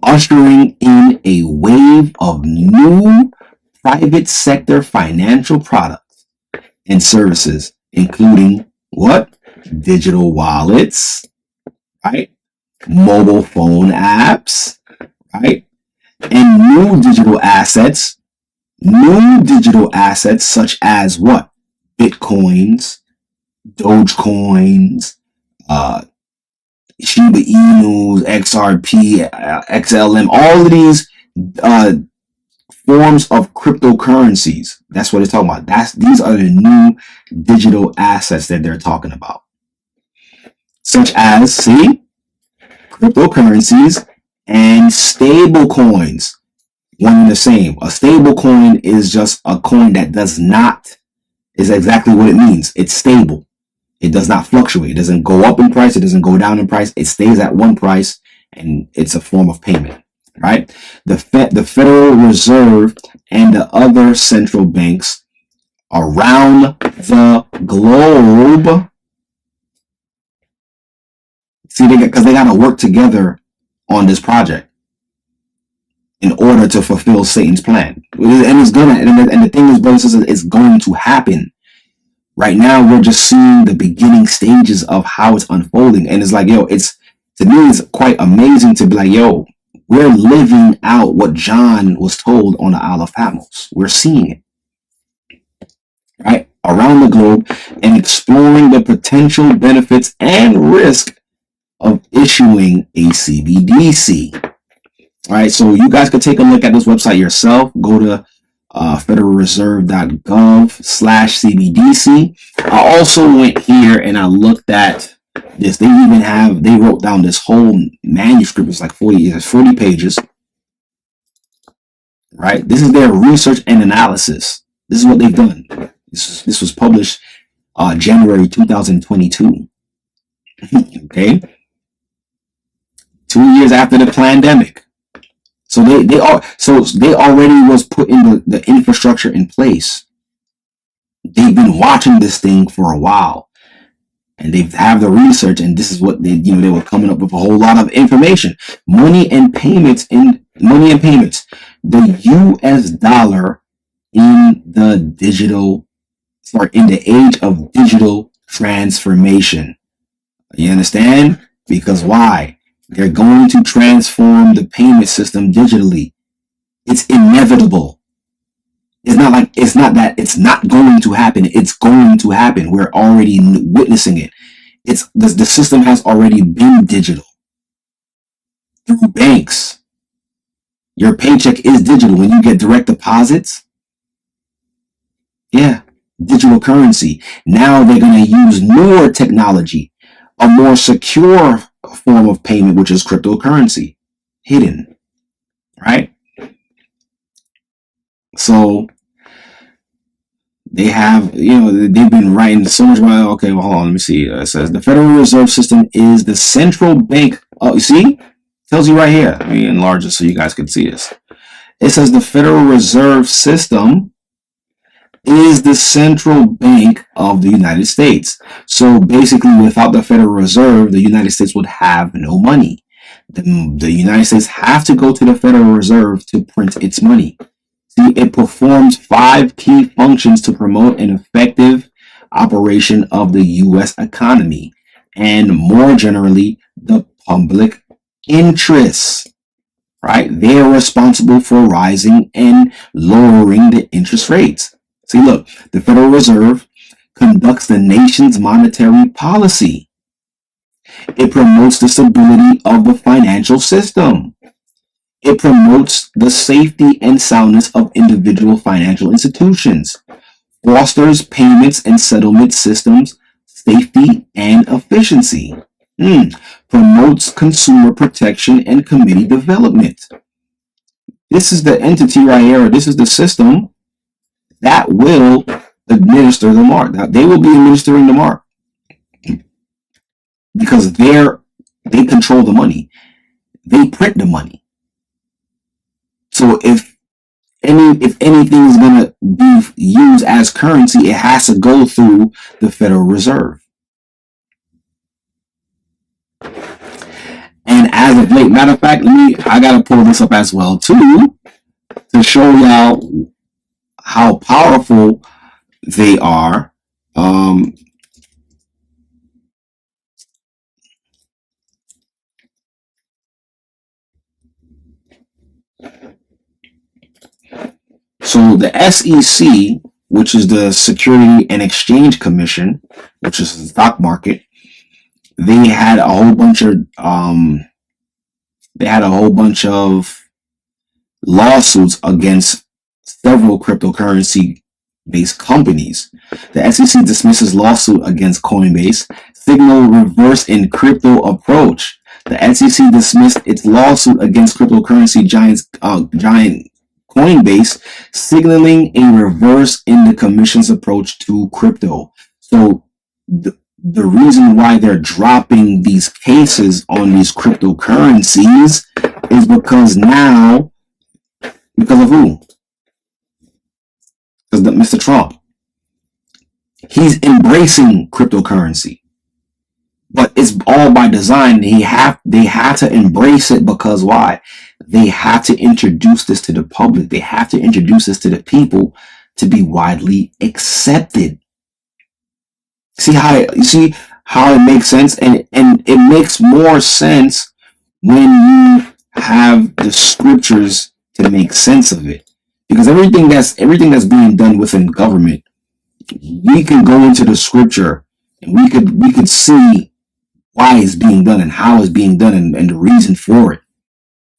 ushering in a wave of new private sector financial products and services, including what? Digital wallets, right? Mobile phone apps, right? And new digital assets such as what? Bitcoins, Dogecoins, Shiba Inus, XRP, XLM, all of these forms of cryptocurrencies. That's what it's talking about. These are the new digital assets that they're talking about. Such as, see, cryptocurrencies and stable coins. One and the same. A stable coin is just a coin that is exactly what it means. It's stable. It does not fluctuate. It doesn't go up in price. It doesn't go down in price. It stays at one price, and it's a form of payment, right? The Federal Reserve and the other central banks around the globe, because they got to work together on this project in order to fulfill Satan's plan. And it's gonna. And the thing is, brothers and sisters, it's going to happen. Right now, we're just seeing the beginning stages of how it's unfolding. And it's like, yo, to me, it's quite amazing to be like, yo, we're living out what John was told on the Isle of Patmos. We're seeing it, right? Around the globe and exploring the potential benefits and risk of issuing a CBDC. All right, so you guys could take a look at this website yourself. Go to federalreserve.gov/CBDC. I also went here and I looked at this. They wrote down this whole manuscript. It's like 40 pages. Right? This is their research and analysis. This is what they've done. This was published January 2022. Okay? 2 years after the pandemic. So they already was putting the infrastructure in place. They've been watching this thing for a while, and they have the research, and this is what they were coming up with a whole lot of information. Money and payments. The US dollar in the age of digital transformation. You understand? Because why? They're going to transform the payment system digitally. It's inevitable. It's not that it's not going to happen. It's going to happen. We're already witnessing it. The system has already been digital. Through banks. Your paycheck is digital. When you get direct deposits, yeah, digital currency. Now they're going to use newer technology, a more secure form of payment, which is cryptocurrency, hidden, right? So they've been writing so much about, okay, well, hold on, let me see. It says the Federal Reserve System is the central bank. Oh, you see? Tells you right here. Let me enlarge it so you guys can see this. It says the Federal Reserve System is the central bank of the United States. So basically, without the Federal Reserve, the United States would have no money. The United States have to go to the Federal Reserve to print its money. See, it performs 5 key functions to promote an effective operation of the U.S. economy and, more generally, the public interests. Right? They are responsible for rising and lowering the interest rates. See, look, the Federal Reserve conducts the nation's monetary policy. It promotes the stability of the financial system. It promotes the safety and soundness of individual financial institutions, fosters payments and settlement systems, safety and efficiency, promotes consumer protection and community development. This is the entity right here. This is the system that will administer the mark. Now, they will be administering the mark because they control the money. They print the money. So if anything is going to be used as currency, it has to go through the Federal Reserve. And as of late, matter of fact, I got to pull this up as well too to show y'all how powerful they are. So the SEC, which is the Security and Exchange Commission, which is the stock market, they had a whole bunch of lawsuits against several cryptocurrency-based companies. The SEC dismisses lawsuit against Coinbase, signal reverse in crypto approach. The SEC dismissed its lawsuit against cryptocurrency giant Coinbase, signaling a reverse in the commission's approach to crypto. So the reason why they're dropping these cases on these cryptocurrencies is because of who? Because Mr. Trump, he's embracing cryptocurrency, but it's all by design. They have to embrace it because why? They have to introduce this to the public. They have to introduce this to the people to be widely accepted. You see how it makes sense, and it makes more sense when you have the scriptures to make sense of it. Because everything that's being done within government, we can go into the scripture and we could see why it's being done and how it's being done, and the reason for it.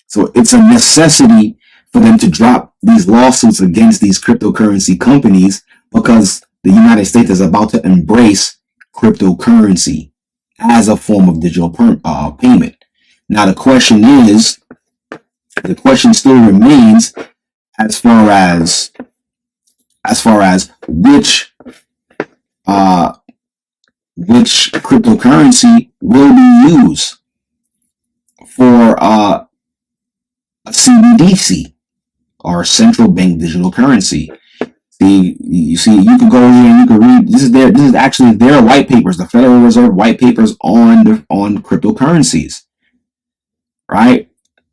So it's a necessity for them to drop these lawsuits against these cryptocurrency companies, because the United States is about to embrace cryptocurrency as a form of digital payment. Now the question still remains, as far as uh, which cryptocurrency will be used for a CBDC, or central bank digital currency. You see, you can go here and you can read. This is actually their white papers, the Federal Reserve white papers on cryptocurrencies, right?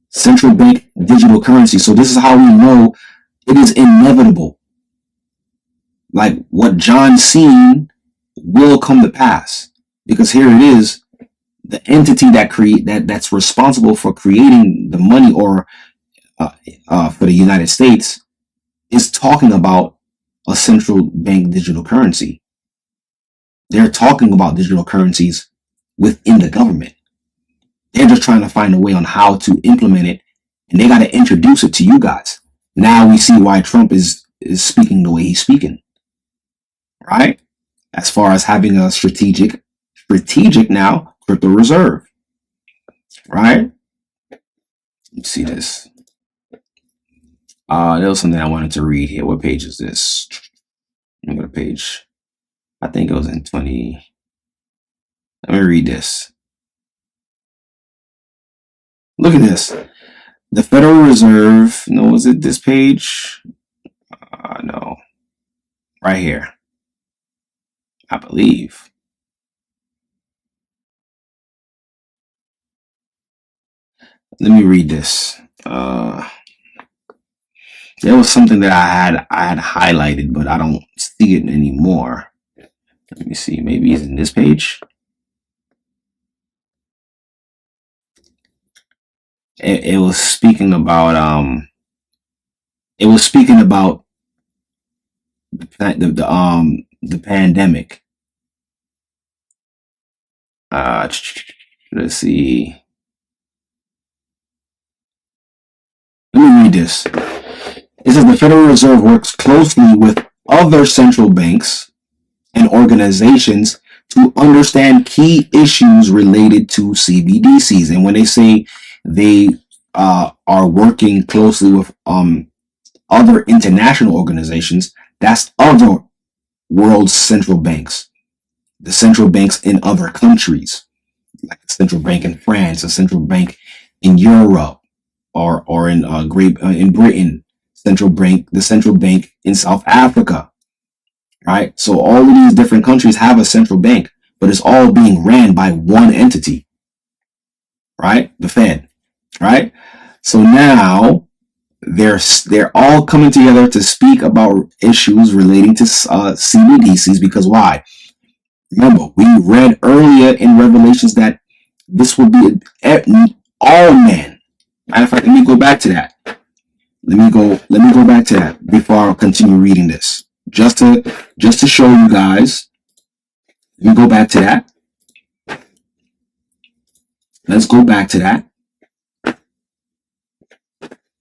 Central bank digital currency. So this is how we know it is inevitable. Like what John seen will come to pass, because here it is, the entity that's responsible for creating the money, or for the United States, is talking about a central bank digital currency. They're talking about digital currencies within the government. They're just trying to find a way on how to implement it, and they got to introduce it to you guys. Now we see why Trump is speaking the way he's speaking, right? As far as having a strategic now crypto reserve, right? Let's see this. There was something I wanted to read here. What page is this? I'm going to page. I think it was in 20. Let me read this. Look at this. The Federal Reserve. No, was it this page? No. Right here, I believe. Let me read this. There was something that I had highlighted, but I don't see it anymore. Let me see. Maybe it's in this page. It was speaking about the pandemic. Let's see. Let me read this. It says the Federal Reserve works closely with other central banks and organizations to understand key issues related to CBDCs. And when they say they are working closely with other international organizations, that's other world central banks, the central banks in other countries, like the central bank in France, a central bank in Europe, or in in Britain, the central bank in South Africa, right? So all of these different countries have a central bank, but it's all being ran by one entity, right? The Fed, right? So now they're all coming together to speak about issues relating to CBDCs, because why? Remember, we read earlier in Revelations that this will be all men. Matter of fact, let me go back to that. Let me go back to that before I continue reading this. Just to show you guys. Let me go back to that. Let's go back to that.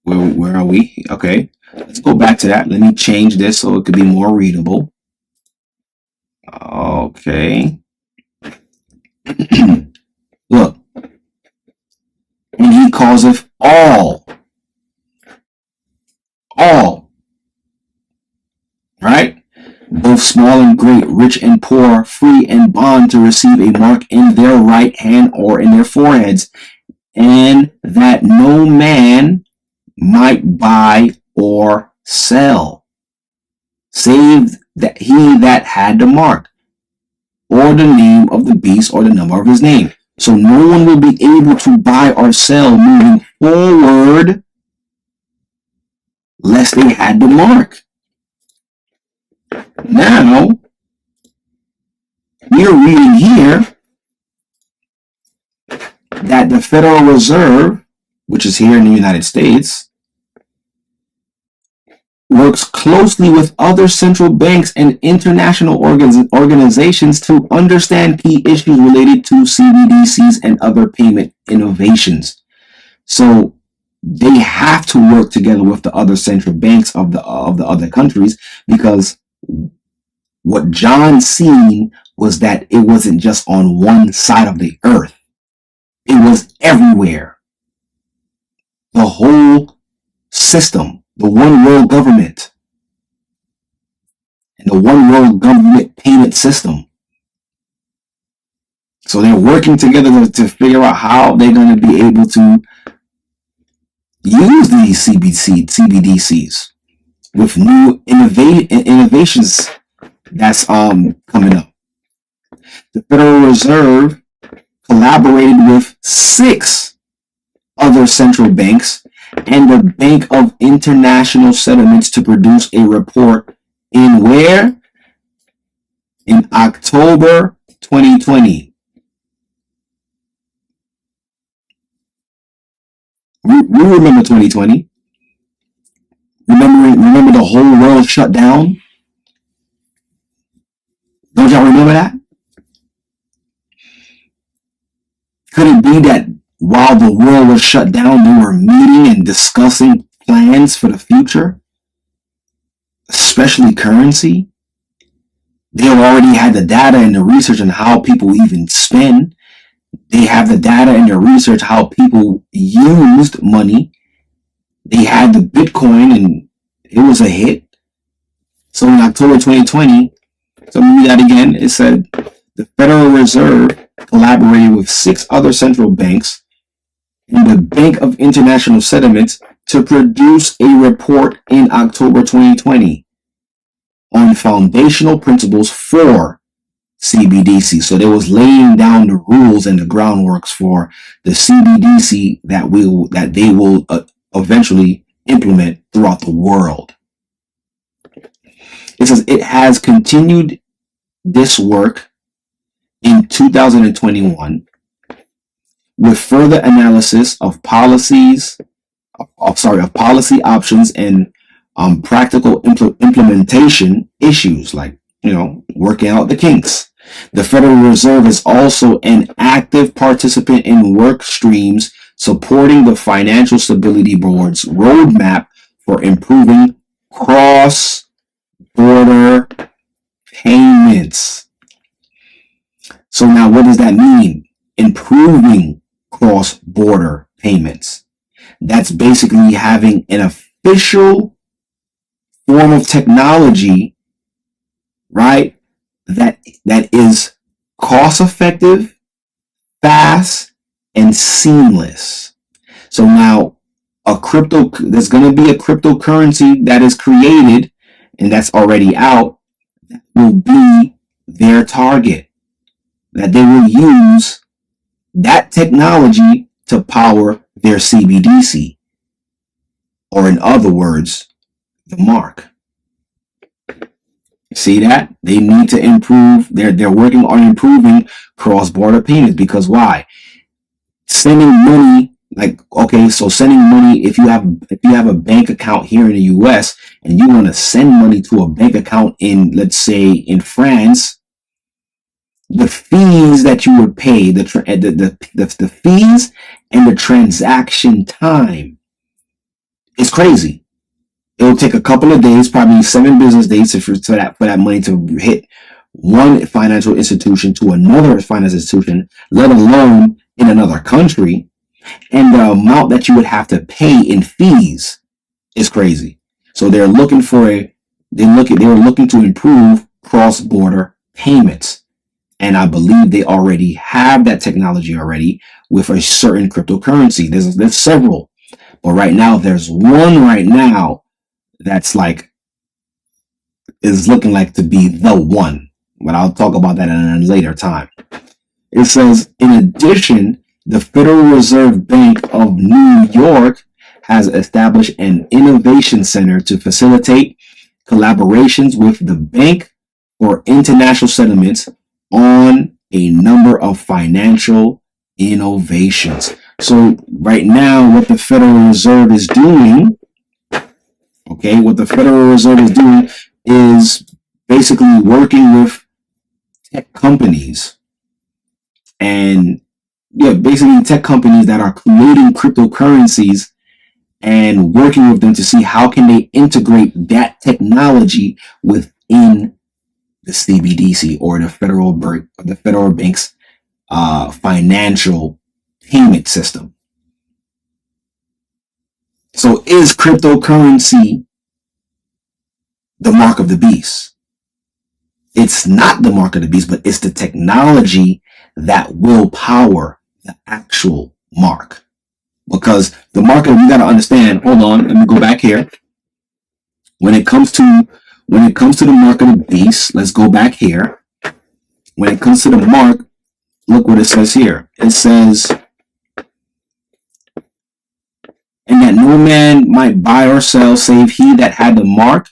Where are we? Okay. Let's go back to that. Let me change this so it could be more readable. Okay. Look. And he causeth all, right? Both small and great, rich and poor, free and bond, to receive a mark in their right hand or in their foreheads, and that no man might buy or sell, save that he that had the mark, or the name of the beast, or the number of his name. So no one will be able to buy or sell moving forward lest they had the mark. Now, we are reading here that the Federal Reserve, which is here in the United States, works closely with other central banks and international organizations to understand key issues related to CBDCs and other payment innovations. So they have to work together with the other central banks of the other countries, because what John seen was that it wasn't just on one side of the earth. It was everywhere. The whole system, the one world government, and the one world government payment system. So they're working together to figure out how they're going to be able to use these CBDCs with new innovations that's coming up. The Federal Reserve collaborated with 6 other central banks and the Bank of International Settlements to produce a report in where? In October 2020. We remember 2020. Remember the whole world shut down? Don't y'all remember that? Could it be that while the world was shut down, they were meeting and discussing plans for the future? Especially currency? They already had the data and the research on how people even spend. They have the data and the research how people used money. They had the Bitcoin and it was a hit. So in October 2020, so read that again, it said the Federal Reserve collaborated with 6 other central banks and the Bank of International Settlements to produce a report in October 2020 on foundational principles for CBDC. So they was laying down the rules and the groundworks for the CBDC that they will eventually implement throughout the world. It says it has continued this work in 2021 with further analysis of policy options and practical implementation issues, like, working out the kinks. The Federal Reserve is also an active participant in work streams supporting the Financial Stability Board's roadmap for improving cross-border payments. So now what does that mean? Improving cross-border payments. That's basically having an official form of technology, right? That is cost effective, fast, and seamless. So now there's going to be a cryptocurrency that is created and that's already out that will be their target, that they will use that technology to power their CBDC, or in other words, the mark. See that? They need to improve. They're working on improving cross-border payments, because why? Sending money, sending money, if you have a bank account here in the US and you want to send money to a bank account in, let's say, in France, the fees that you would pay, the fees and the transaction time is crazy. It will take a couple of days, probably 7 business days for that money to hit one financial institution to another financial institution, let alone in another country. And the amount that you would have to pay in fees is crazy. So they were looking to improve cross-border payments. And I believe they already have that technology already with a certain cryptocurrency. There's several, but right now there's one right now that's is looking like to be the one. But I'll talk about that in a later time. It says, in addition, the Federal Reserve Bank of New York has established an innovation center to facilitate collaborations with the Bank for International Settlements on a number of financial innovations. So right now, what the Federal Reserve is doing, what the Federal Reserve is doing is basically working with tech companies and basically tech companies that are creating cryptocurrencies and working with them to see how can they integrate that technology within the CBDC or the federal bank's financial payment system. So is cryptocurrency the mark of the beast? It's not the mark of the beast, but it's the technology that will power the actual mark. Because the market, you got to understand, hold on, let me go back here. When it comes to the mark of the beast, let's go back here. When it comes to the mark, look what it says here. It says, and that no man might buy or sell save he that had the mark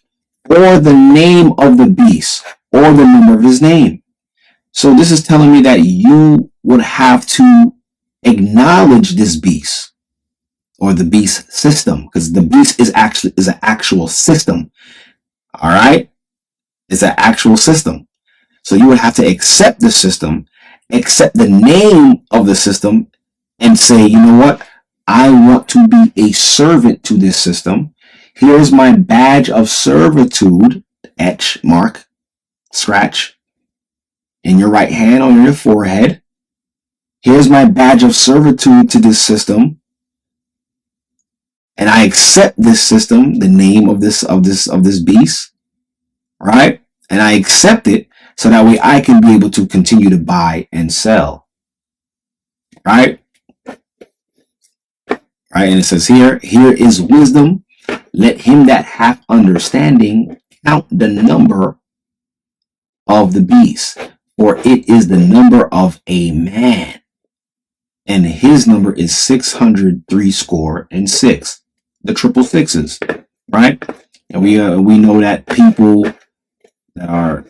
or the name of the beast or the number of his name. So this is telling me that you would have to acknowledge this beast or the beast system, because the beast is an actual system. All right. It's an actual system. So you would have to accept the system, accept the name of the system, and say, you know what? I want to be a servant to this system. Here's my badge of servitude, etch, mark, scratch, in your right hand on your forehead. Here's my badge of servitude to this system. And I accept this system, the name of this beast, right? And I accept it so that way I can be able to continue to buy and sell, right? Right, and it says here is wisdom. Let him that hath understanding count the number of the beast, for it is the number of a man, and his number is 636, the triple sixes, right? And we know that people that are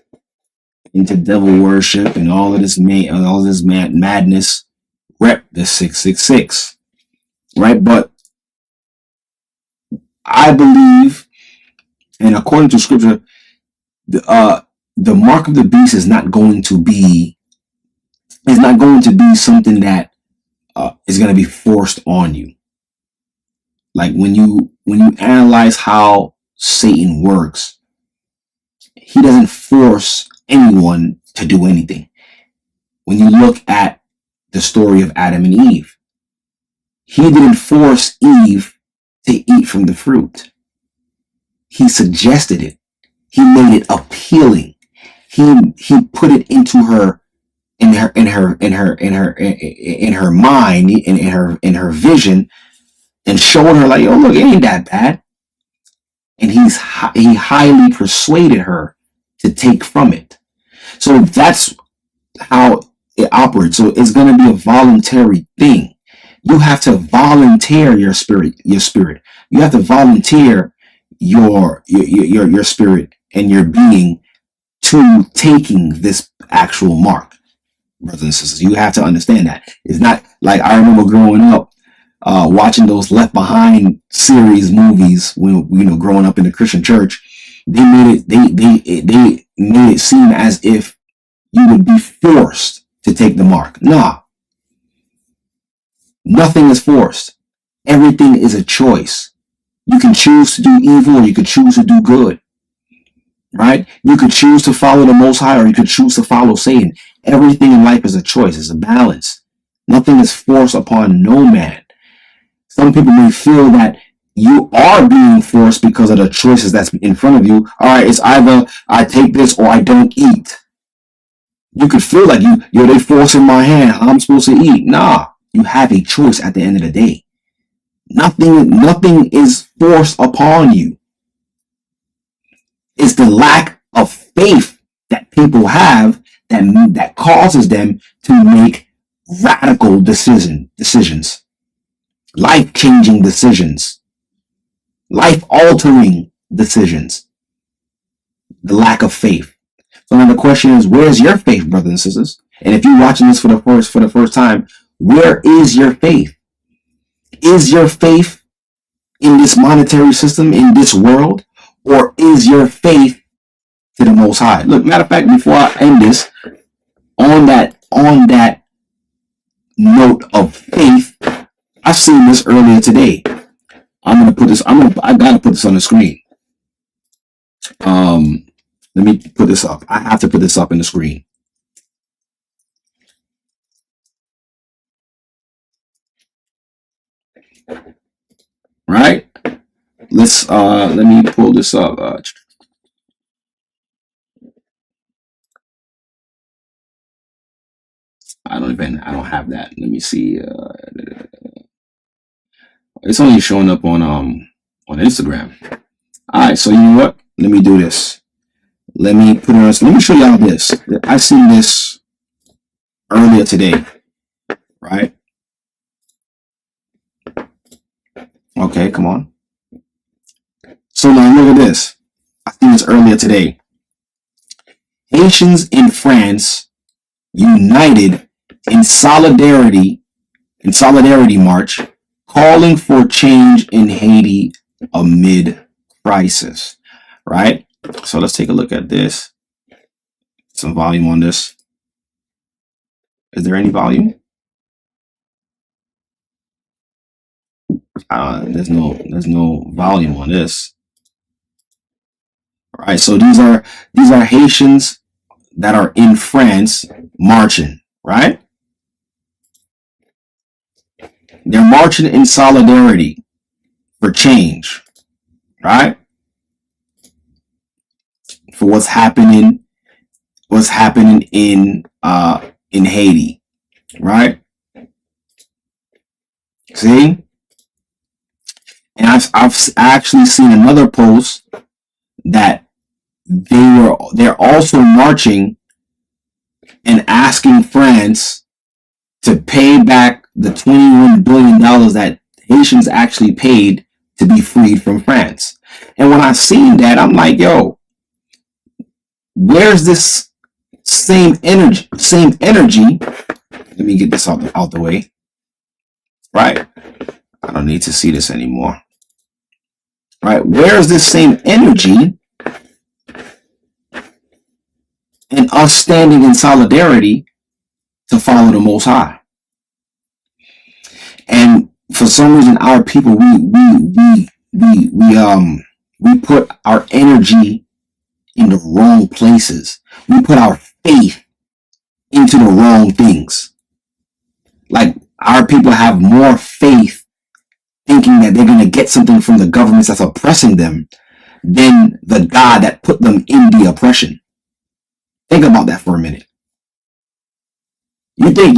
into devil worship and all of this madness rep the 666. Right, but I believe, and according to scripture, the mark of the beast is not going to be something that is going to be forced on you. Like when you analyze how Satan works, he doesn't force anyone to do anything. When you look at the story of Adam and Eve, he didn't force Eve to eat from the fruit. He suggested it. He made it appealing. He put it into her, in her mind, in her vision, and showed her like, oh look, it ain't that bad. And he highly persuaded her to take from it. So that's how it operates. So it's going to be a voluntary thing. You have to volunteer your spirit. You have to volunteer your spirit and your being to taking this actual mark, brothers and sisters. You have to understand that. It's not like I remember growing up, watching those Left Behind series movies when growing up in the Christian church. They made it seem as if you would be forced to take the mark. Nah. Nothing is forced. Everything is a choice. You can choose to do evil or you could choose to do good. Right? You could choose to follow the Most High or you could choose to follow Satan. Everything in life is a choice. It's a balance. Nothing is forced upon no man. Some people may feel that you are being forced because of the choices that's in front of you. All right, it's either I take this or I don't eat. You could feel like they forcing my hand. I'm supposed to eat. Nah. You have a choice at the end of the day. Nothing is forced upon you. It's the lack of faith that people have that causes them to make radical decisions, life-changing decisions, life-altering decisions. The lack of faith. So now the question is, where's your faith, brothers and sisters? And if you're watching this for the first time, where is your faith? Is your faith in this monetary system, in this world, or is your faith to the Most High? Look, matter of fact, before I end this, on that note of faith, I seen this earlier today. I gotta put this on the screen. Let me put this up. I have to put this up in the screen. Right? Let me pull this up. I don't have that. Let me see. It's only showing up on Instagram. All right, so you know what? Let me do this. Let me show y'all this. I seen this earlier today, right? Okay, come on. So now look at this. I seen this earlier today. Haitians in France united in solidarity march, calling for change in Haiti amid crisis. Right? So let's take a look at this. Some volume on this. Is there any volume? There's no volume on this. All right, so these are Haitians that are in France marching, right? They're marching in solidarity for change, right? For what's happening in Haiti, right? See? And I've actually seen another post that they're also marching and asking France to pay back the $21 billion that Haitians actually paid to be freed from France. And when I seen that, I'm like, yo, where's this same energy? Let me get this out the way. Right? I don't need to see this anymore. Right? Where is this same energy and us standing in solidarity to follow the Most High? And for some reason, our people, we put our energy in the wrong places. We put our faith into the wrong things. Like, our people have more faith thinking that they're going to get something from the governments that's oppressing them than the God that put them in the oppression. Think about that for a minute. You think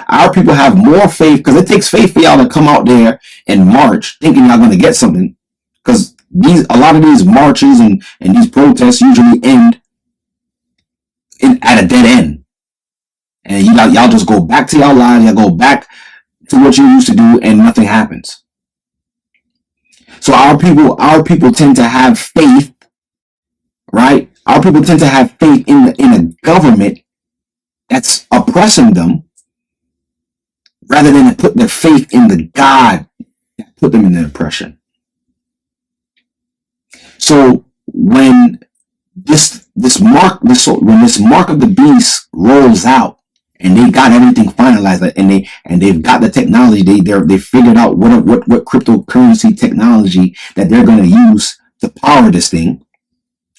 our people have more faith, because it takes faith for y'all to come out there and march thinking y'all going to get something, because a lot of these marches and these protests usually end at a dead end, and y'all just go back to y'all lives, y'all go back to what you used to do, and nothing happens. So our people tend to have faith, right? Our people tend to have faith in a government that's oppressing them, rather than to put their faith in the God that put them in the oppression. So when this mark of the beast rolls out, and they got everything finalized, and they've got the technology, they figured out what cryptocurrency technology that they're going to use to power this thing.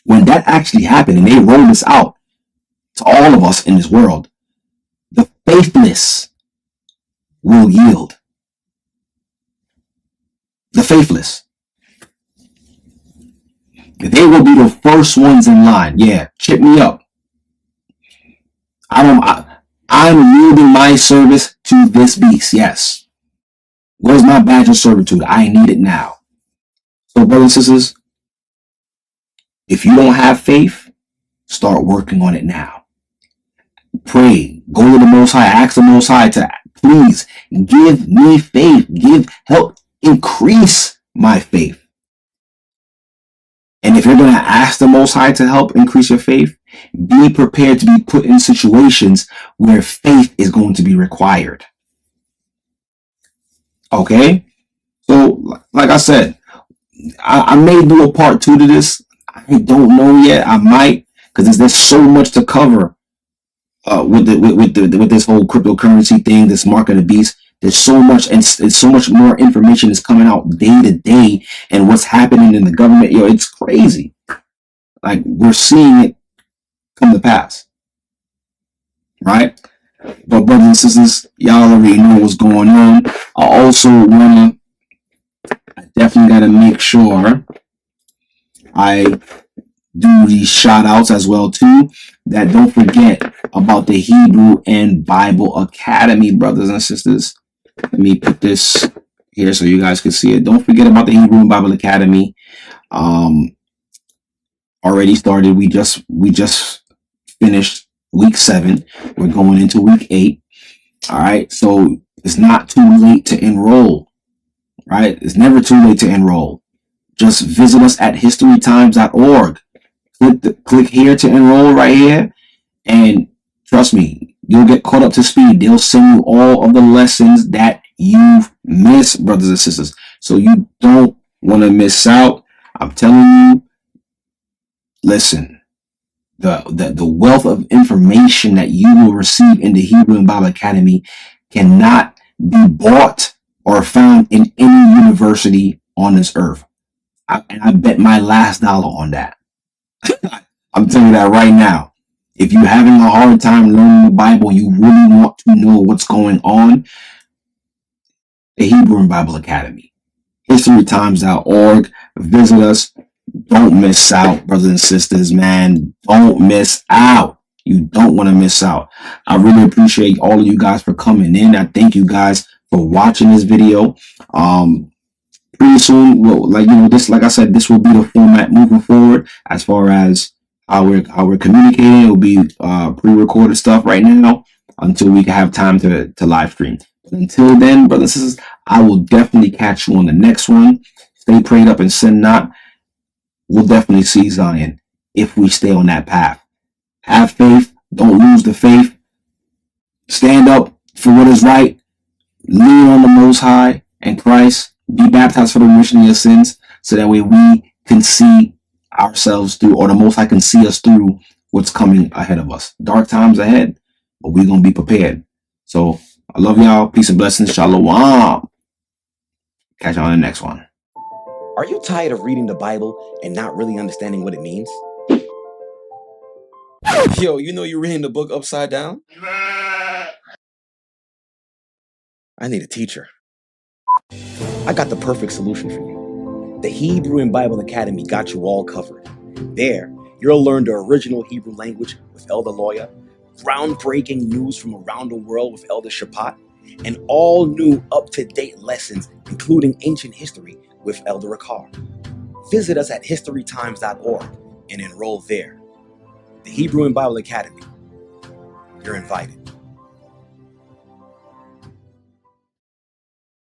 When that actually happened and they roll this out to all of us in this world, the faithless will yield. The faithless. They will be the first ones in line. Yeah, chip me up. I'm yielding my service to this beast. Yes. Where's my badge of servitude? I need it now. So, brothers and sisters, if you don't have faith, start working on it now. Pray. Go to the Most High. Ask the Most High to please give me faith. Help increase my faith. And if you're going to ask the Most High to help increase your faith, Be prepared to be put in situations where faith is going to be required. Okay? So, like I said, I may do a part 2 to this. I don't know yet. I might, because there's so much to cover with this whole cryptocurrency thing, this mark of the beast. There's so much, and so much more information is coming out day to day, and what's happening in the government. It's crazy. Like, we're seeing it come to pass, right? But brothers and sisters, y'all already know what's going on. I definitely gotta make sure I do these shout outs as well too. That don't forget about the Hebrew and Bible Academy, brothers and sisters. Let me put this here so you guys can see it. Don't forget about the Hebrew and Bible Academy. Already started. We just finished week 7. We're going into week 8. All right. So it's not too late to enroll. Right? It's never too late to enroll. Just visit us at historytimes.org. Click here to enroll right here, and trust me, you'll get caught up to speed. They'll send you all of the lessons that you've missed, brothers and sisters. So you don't want to miss out. I'm telling you, listen, the wealth of information that you will receive in the Hebrew and Bible Academy cannot be bought or found in any university on this earth. And I bet my last dollar on that. I'm telling you that right now. If you're having a hard time learning the Bible, you really want to know what's going on, the Hebrew and Bible Academy. historytimes.org. Visit us. Don't miss out, brothers and sisters, man. Don't miss out. You don't want to miss out. I really appreciate all of you guys for coming in. I thank you guys for watching this video. Pretty soon, this, like I said, this will be the format moving forward as far as how we're communicating. It will be pre-recorded stuff right now until we can have time to live stream. But until then, brothers and sisters, I will definitely catch you on the next one. Stay prayed up and sin not. We'll definitely see Zion if we stay on that path. Have faith. Don't lose the faith. Stand up for what is right. Lean on the Most High and Christ. Be baptized for the remission of your sins, so that way we can see ourselves through, or the Most High can see us through what's coming ahead of us. Dark times ahead, but we're going to be prepared. So I love y'all. Peace and blessings. Shalom. Catch you on the next one. Are you tired of reading the Bible and not really understanding what it means? Yo, you know you're reading the book upside down? I need a teacher. I got the perfect solution for you. The Hebrew and Bible Academy got you all covered. There, you'll learn the original Hebrew language with Elder Lawyer, groundbreaking news from around the world with Elder Shapat, and all new up-to-date lessons, including ancient history with Elder Akar. Visit us at historytimes.org and enroll there. The Hebrew and Bible Academy. You're invited.